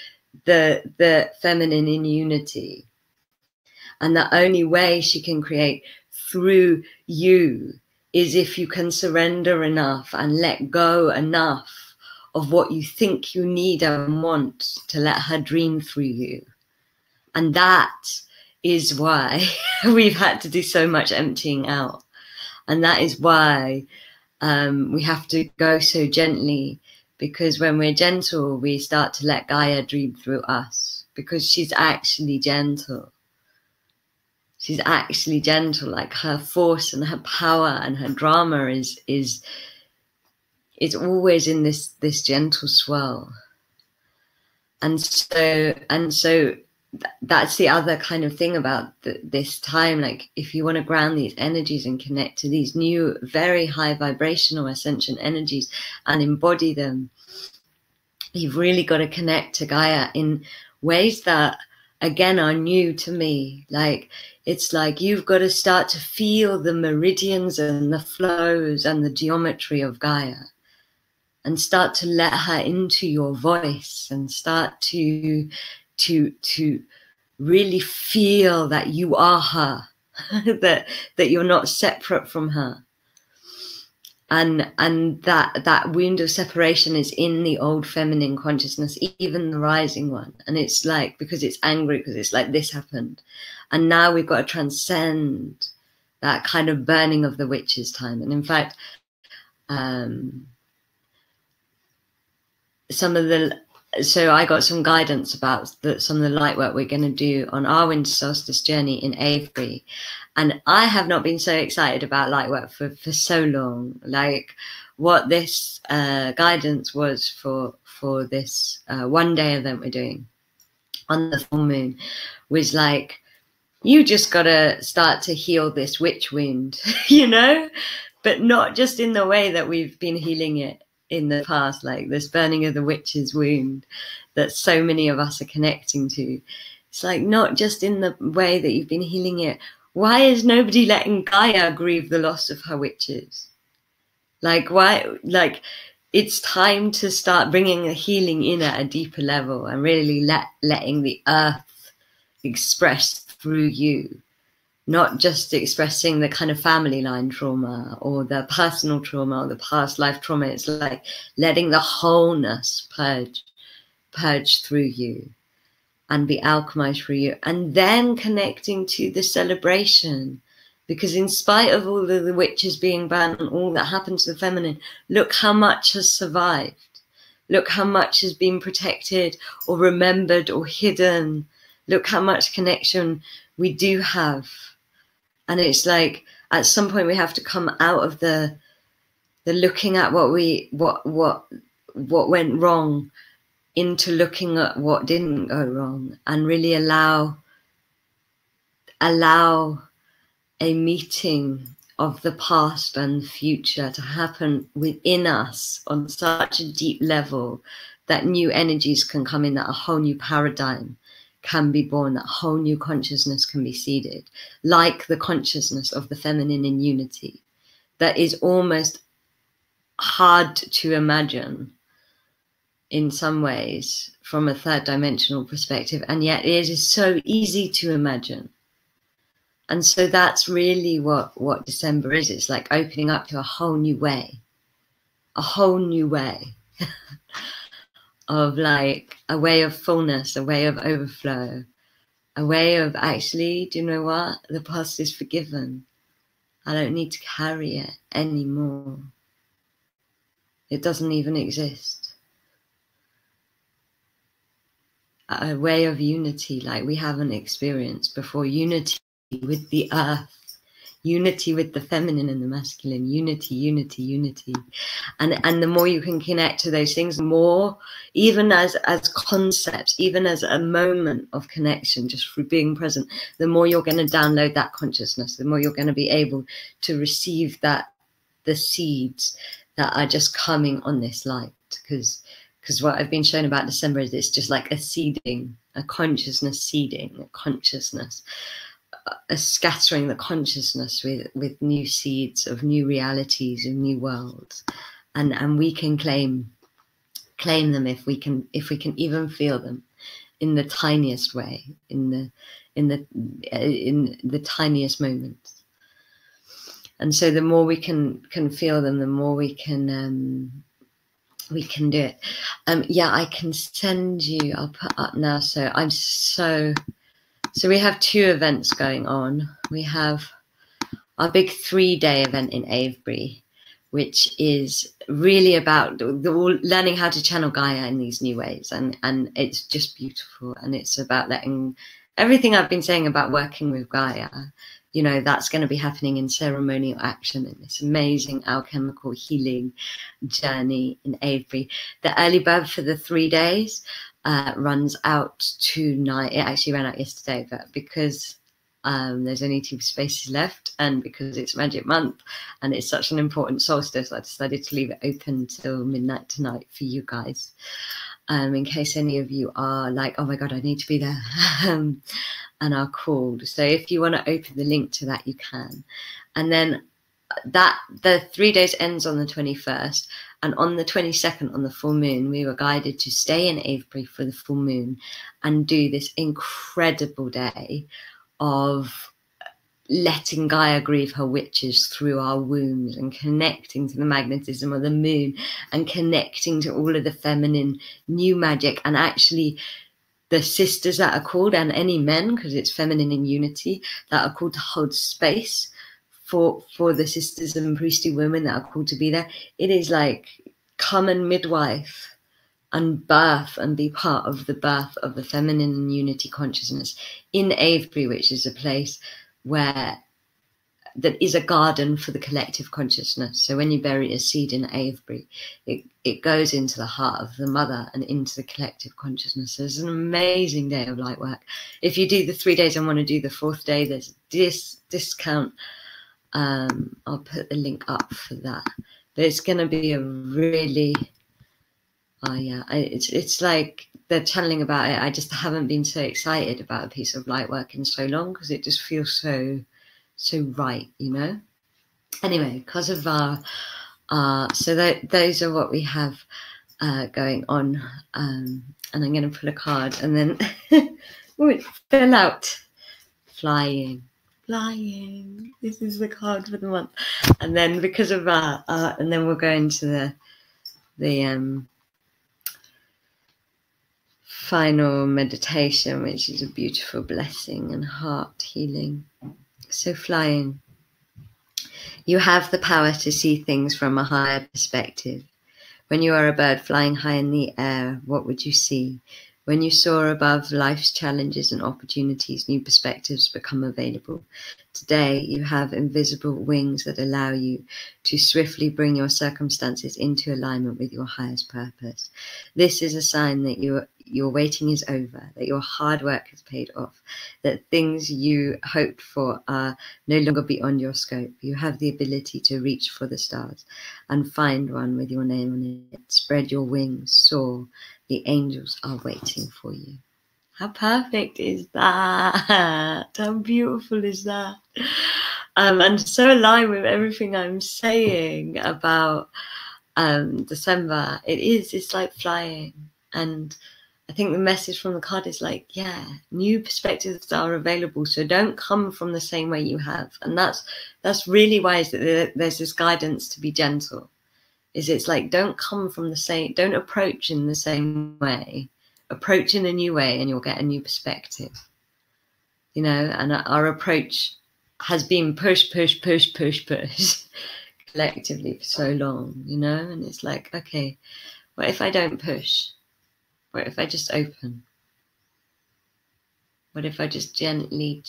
the feminine in unity. And the only way she can create through you is if you can surrender enough and let go enough of what you think you need and want to let her dream through you. And that is why we've had to do so much emptying out. And that is why we have to go so gently, because when we're gentle, we start to let Gaia dream through us, because she's actually gentle. She's actually gentle. Like, her force and her power and her drama is always in this gentle swirl. And so that's the other kind of thing about this time. Like, if you want to ground these energies and connect to these new, very high vibrational ascension energies and embody them, you've really got to connect to Gaia in ways that, again, are new to me. Like, it's like you've got to start to feel the meridians and the flows and the geometry of Gaia, and start to let her into your voice, and start to really feel that you are her, that you're not separate from her. And that wound of separation is in the old feminine consciousness, even the rising one. And it's like, because it's angry, because it's like, this happened. And now we've got to transcend that kind of burning of the witch's time. And in fact, so I got some guidance about some of the light work we're going to do on our winter solstice journey in Avebury. And I have not been so excited about light work for so long. Like, what this guidance was for this one day event we're doing on the full moon was like, you just got to start to heal this witch wound, you know, but not just in the way that we've been healing it in the past, like this burning of the witch's wound that so many of us are connecting to. It's like, not just in the way that you've been healing it. Why is nobody letting Gaia grieve the loss of her witches? Like, why? Like, it's time to start bringing the healing in at a deeper level and really letting the earth express through you, not just expressing the kind of family line trauma or the personal trauma or the past life trauma. It's like letting the wholeness purge through you and be alchemized for you, and then connecting to the celebration. Because in spite of all of the witches being banned and all that happened to the feminine, look how much has survived. Look how much has been protected or remembered or hidden. Look how much connection we do have. And it's like, at some point we have to come out of the looking at what went wrong into looking at what didn't go wrong, and really allow a meeting of the past and future to happen within us on such a deep level that new energies can come in, that a whole new paradigm can be born, that whole new consciousness can be seeded, like the consciousness of the feminine in unity, that is almost hard to imagine in some ways from a third dimensional perspective, and yet it is so easy to imagine. And so that's really what December is. It's like opening up to a whole new way of like a way of fullness, a way of overflow, a way of actually, do you know what? The past is forgiven. I don't need to carry it anymore. It doesn't even exist. A way of unity like we haven't experienced before. Unity with the earth, unity with the feminine and the masculine, unity. And the more you can connect to those things, the more, even as concepts, even as a moment of connection, just through being present, the more you're going to download that consciousness, the more you're going to be able to receive that, the seeds that are just coming on this light. Because what I've been shown about December is it's just like a seeding, a consciousness seeding, a consciousness, a scattering the consciousness with new seeds of new realities, of new worlds, and we can claim them if we can even feel them in the tiniest way, in the tiniest moments. And so the more we can feel them, the more we can do it. Yeah, I can send you, I'll put up now. So we have 2 events going on. We have our big 3-day event in Avebury, which is really about learning how to channel Gaia in these new ways. And it's just beautiful. And it's about letting everything I've been saying about working with Gaia, you know, that's going to be happening in ceremonial action in this amazing alchemical healing journey in Avebury. The early bird for the 3 days runs out tonight. It actually ran out yesterday, but because there's only 2 spaces left, and because it's Magic Month and it's such an important solstice, I decided to leave it open till midnight tonight for you guys, in case any of you are like, oh my god, I need to be there, and are called. So if you want to open the link to that, you can. And then the 3 days ends on the 21st, and on the 22nd, on the full moon, we were guided to stay in Avebury for the full moon and do this incredible day of letting Gaia grieve her witches through our wombs and connecting to the magnetism of the moon and connecting to all of the feminine new magic, and actually the sisters that are called, and any men, because it's feminine in unity, that are called to hold space for the sisters and priestly women that are called to be there. It is like, come and midwife and birth and be part of the birth of the feminine and unity consciousness in Avebury, which is a place where that is a garden for the collective consciousness. So when you bury a seed in Avebury, it goes into the heart of the mother and into the collective consciousness. There's an amazing day of light work. If you do the 3 days and want to do the 4th day, there's this discount. I'll put the link up for that. But it's going to be a really, it's like the channeling about it. I just haven't been so excited about a piece of light work in so long, because it just feels so right, you know. Anyway, because of those are what we have going on, and I'm going to pull a card, and then it fell out. Flying. This is the card for the month. And then because of that, and then we'll go into the final meditation, which is a beautiful blessing and heart healing. So flying. You have the power to see things from a higher perspective. When you are a bird flying high in the air, what would you see? When you soar above life's challenges and opportunities, new perspectives become available. Today, you have invisible wings that allow you to swiftly bring your circumstances into alignment with your highest purpose. This is a sign that your waiting is over, that your hard work has paid off, that things you hoped for are no longer beyond your scope. You have the ability to reach for the stars and find one with your name on it. Spread your wings, soar. The angels are waiting for you. How perfect is that? How beautiful is that? And so aligned with everything I'm saying about December. It's like flying. And I think the message from the card is like, yeah, new perspectives are available. So don't come from the same way you have. And that's really wise that there's this guidance to be gentle. It's like, don't come from the same, don't approach in the same way. Approach in a new way and you'll get a new perspective. You know, and our approach has been push collectively for so long, you know, and it's like, okay, what if I don't push? What if I just open? What if I just gently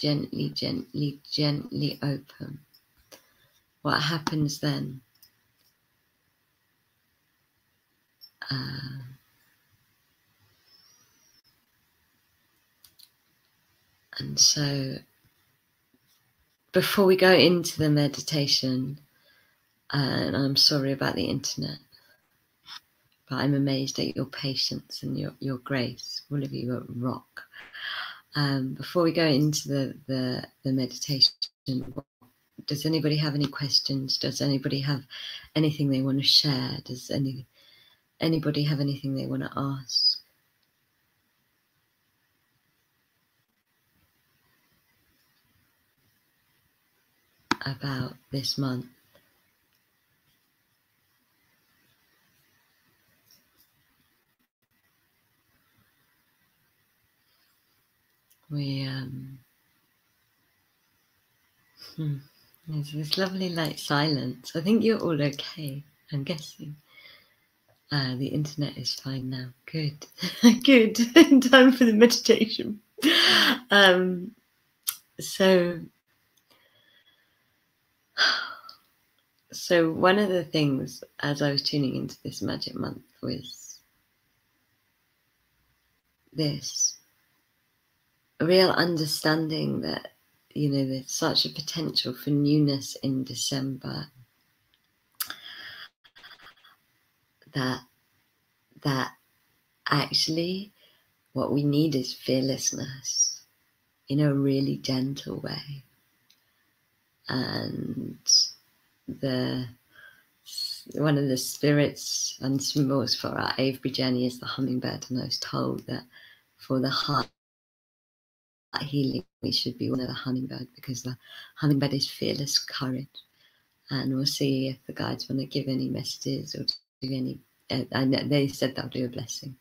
open? What happens then? And so before we go into the meditation, and I'm sorry about the internet, but I'm amazed at your patience and your grace. All of you are rock. Before we go into the meditation, does anybody have any questions? Does anybody have anything they want to share? Does anybody have anything they want to ask? About this month? There's this lovely light silence. I think you're all okay, I'm guessing. The internet is fine now. Good. Good. Time for the meditation. So one of the things as I was tuning into this magic month was this real understanding that, you know, there's such a potential for newness in December, that actually what we need is fearlessness in a really gentle way. And one of the spirits and symbols for our Avebury journey is the hummingbird, and I was told that for the heart healing we should be one of the hummingbird, because the hummingbird is fearless courage. And we'll see if the guides want to give any messages or do any. I know they said they'll do a blessing.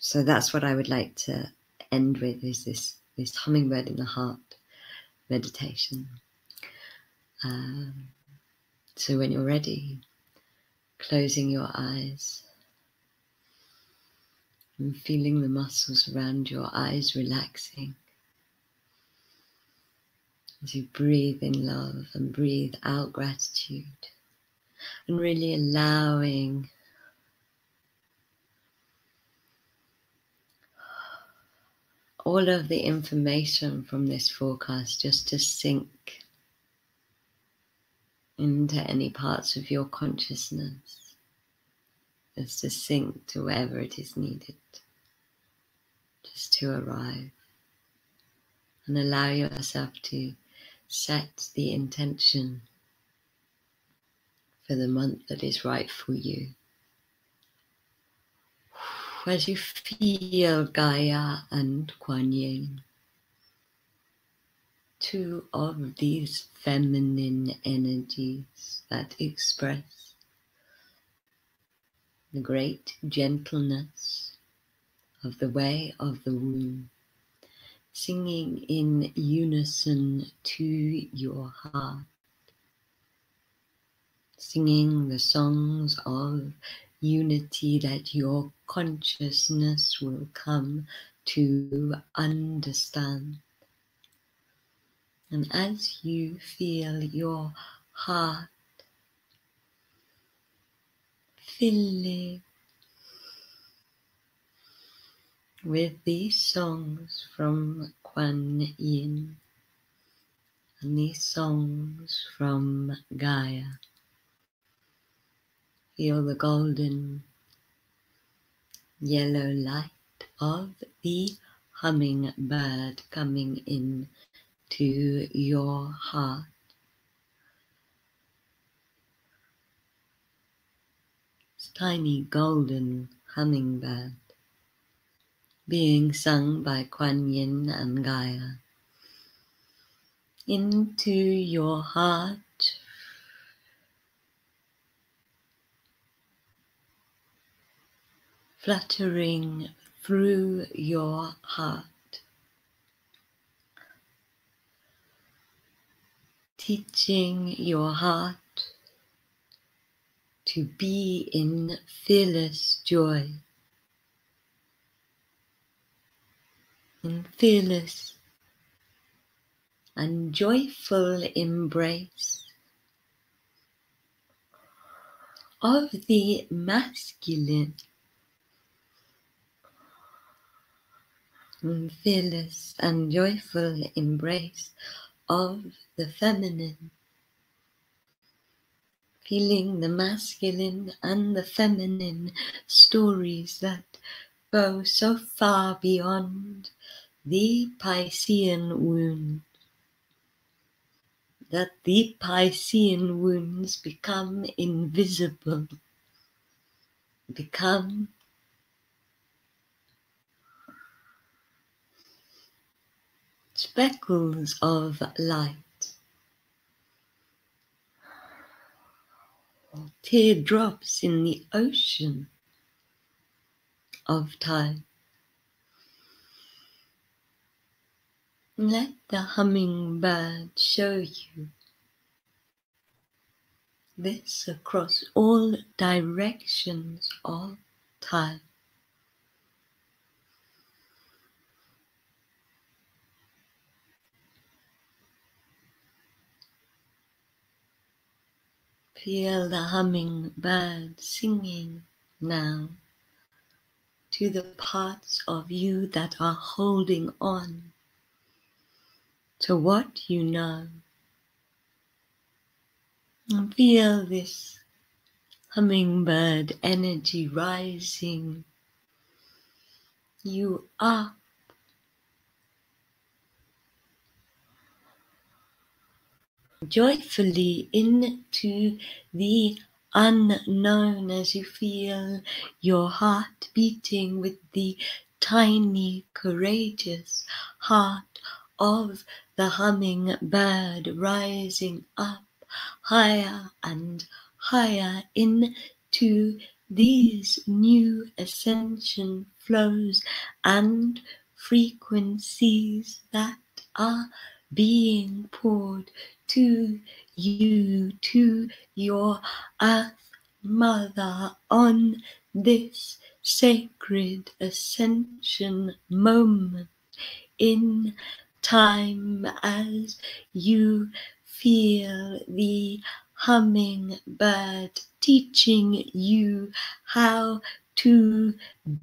So that's what I would like to end with, is this hummingbird in the heart meditation. So when you're ready, closing your eyes and feeling the muscles around your eyes relaxing as you breathe in love and breathe out gratitude, and really allowing all of the information from this forecast just to sink into any parts of your consciousness, just to sink to wherever it is needed, just to arrive, and allow yourself to set the intention for the month that is right for you. As you feel Gaia and Kuan Yin, two of these feminine energies that express the great gentleness of the way of the womb, singing in unison to your heart, singing the songs of unity that your consciousness will come to understand. And as you feel your heart filling with these songs from Kuan Yin and these songs from Gaia. Feel the golden yellow light of the hummingbird coming in to your heart. This tiny golden hummingbird being sung by Kuan Yin and Gaia into your heart, fluttering through your heart, teaching your heart to be in fearless joy, in fearless and joyful embrace of the masculine, in fearless and joyful embrace of the feminine, feeling the masculine and the feminine stories that go so far beyond the Piscean wound, that the Piscean wounds become invisible, become speckles of light, teardrops in the ocean of time. Let the hummingbird show you this across all directions of time. Feel the hummingbird singing now to the parts of you that are holding on to what you know. And feel this hummingbird energy rising you up, joyfully into the unknown as you feel your heart beating with the tiny, courageous heart of the hummingbird rising up higher and higher into these new ascension flows and frequencies that are being poured to you, to your earth mother on this sacred ascension moment in time, as you feel the hummingbird teaching you how to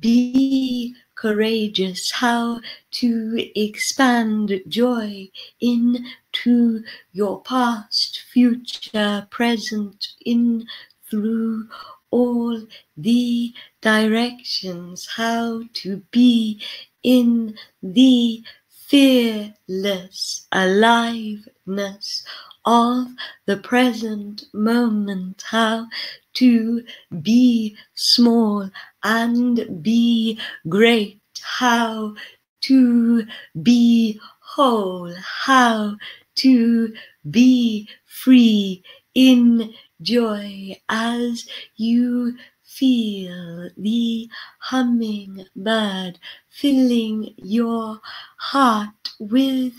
be courageous, how to expand joy into your past, future, present, in, through all the directions, how to be in the fearless aliveness of the present moment, how to be small and be great, how to be whole, how to be free in joy, as you feel the hummingbird filling your heart with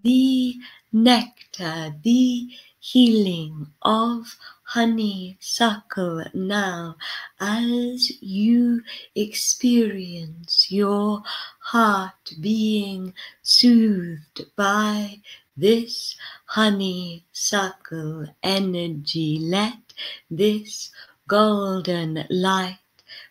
the nectar, the healing of honeysuckle now, as you experience your heart being soothed by this honeysuckle energy. Let this golden light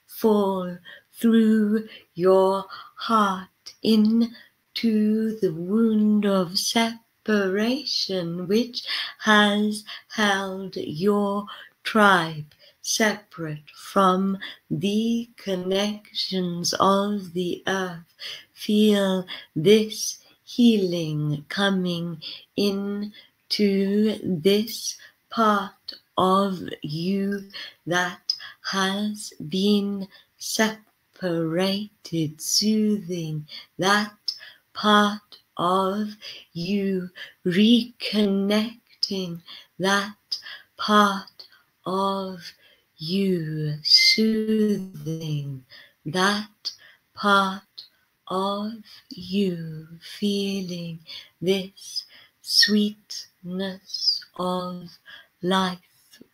fall through your heart into the wound of separation which has held your tribe separate from the connections of the earth. Feel this healing coming into this part of you that has been separated, soothing that part of you, reconnecting that part of you, soothing that part of you, feeling this sweetness of life,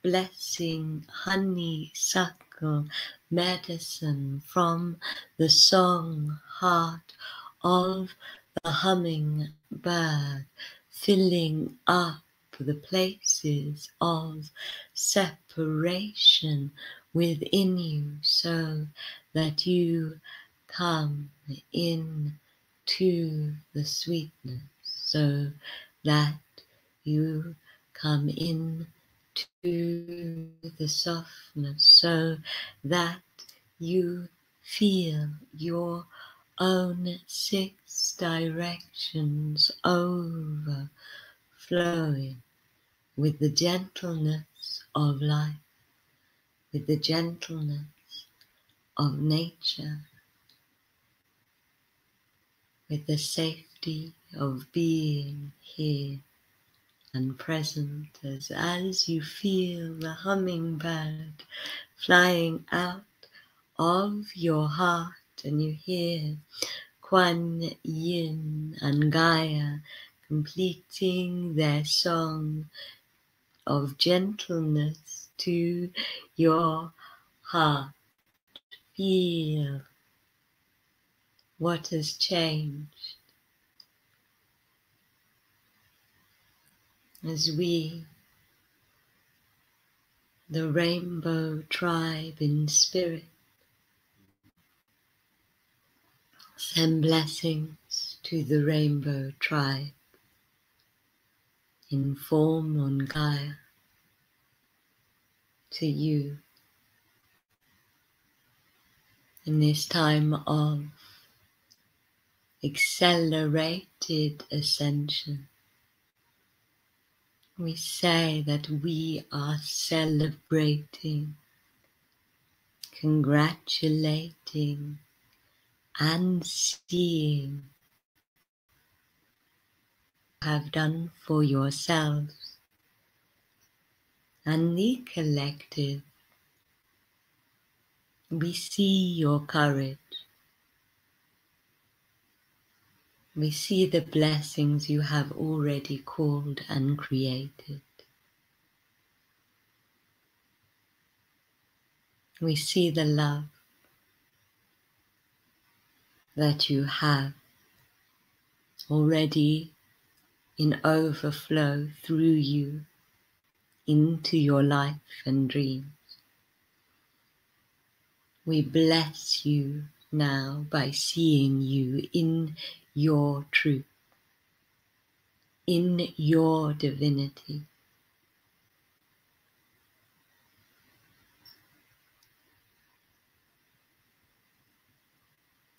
blessing, honeysuckle, medicine from the song heart of the hummingbird, filling up the places of separation within you so that you come in to the sweetness, so that you come in to the softness, so that you feel your own 6 directions overflowing with the gentleness of life, with the gentleness of nature, with the safety of being here and present as you feel the hummingbird flying out of your heart, and you hear Kuan Yin and Gaia completing their song of gentleness to your heart. Feel what has changed as we, the Rainbow Tribe in spirit, send blessings to the Rainbow Tribe in form on Gaia, to you in this time of accelerated ascension. We say that we are celebrating, congratulating, and seeing what you have done for yourselves and the collective. We see your courage. We see the blessings you have already called and created. We see the love that you have already in overflow through you into your life and dreams. We bless you now by seeing you in your truth, in your divinity.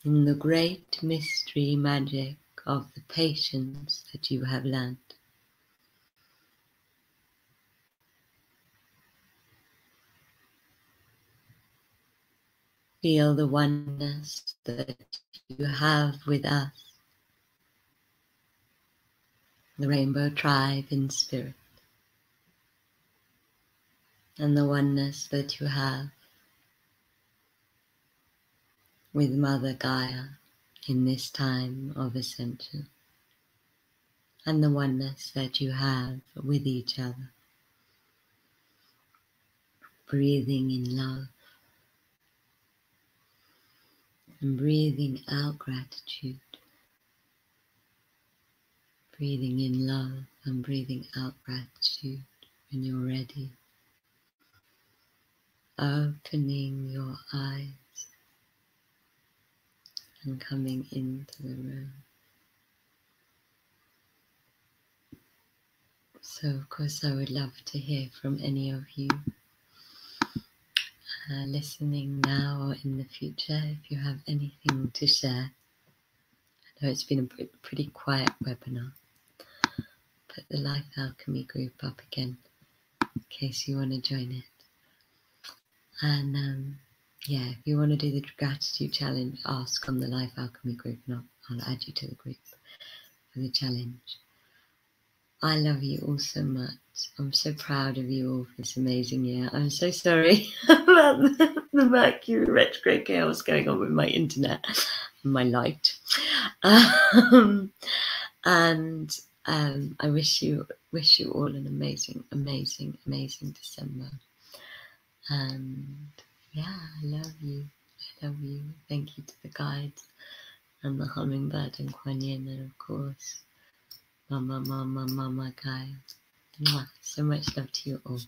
In the great mystery magic of the patience that you have learned. Feel the oneness that you have with us, the Rainbow Tribe in spirit, and the oneness that you have with Mother Gaia in this time of ascension, and the oneness that you have with each other, breathing in love and breathing out gratitude, breathing in love and breathing out gratitude. When you're ready, opening your eyes and coming into the room. So, of course, I would love to hear from any of you listening now or in the future if you have anything to share. I know it's been a pretty quiet webinar. Put the Life Alchemy group up again in case you want to join it. And yeah, if you want to do the gratitude challenge, ask on the Life Alchemy group and I'll add you to the group for the challenge. I love you all so much. I'm so proud of you all for this amazing year. I'm so sorry about the Mercury retrograde chaos going on with my internet and my light. I wish you all an amazing, amazing, amazing December. And yeah, I love you. I love you. Thank you to the guides and the hummingbird and Kuan Yin, and of course, Mama, Guy. So much love to you all.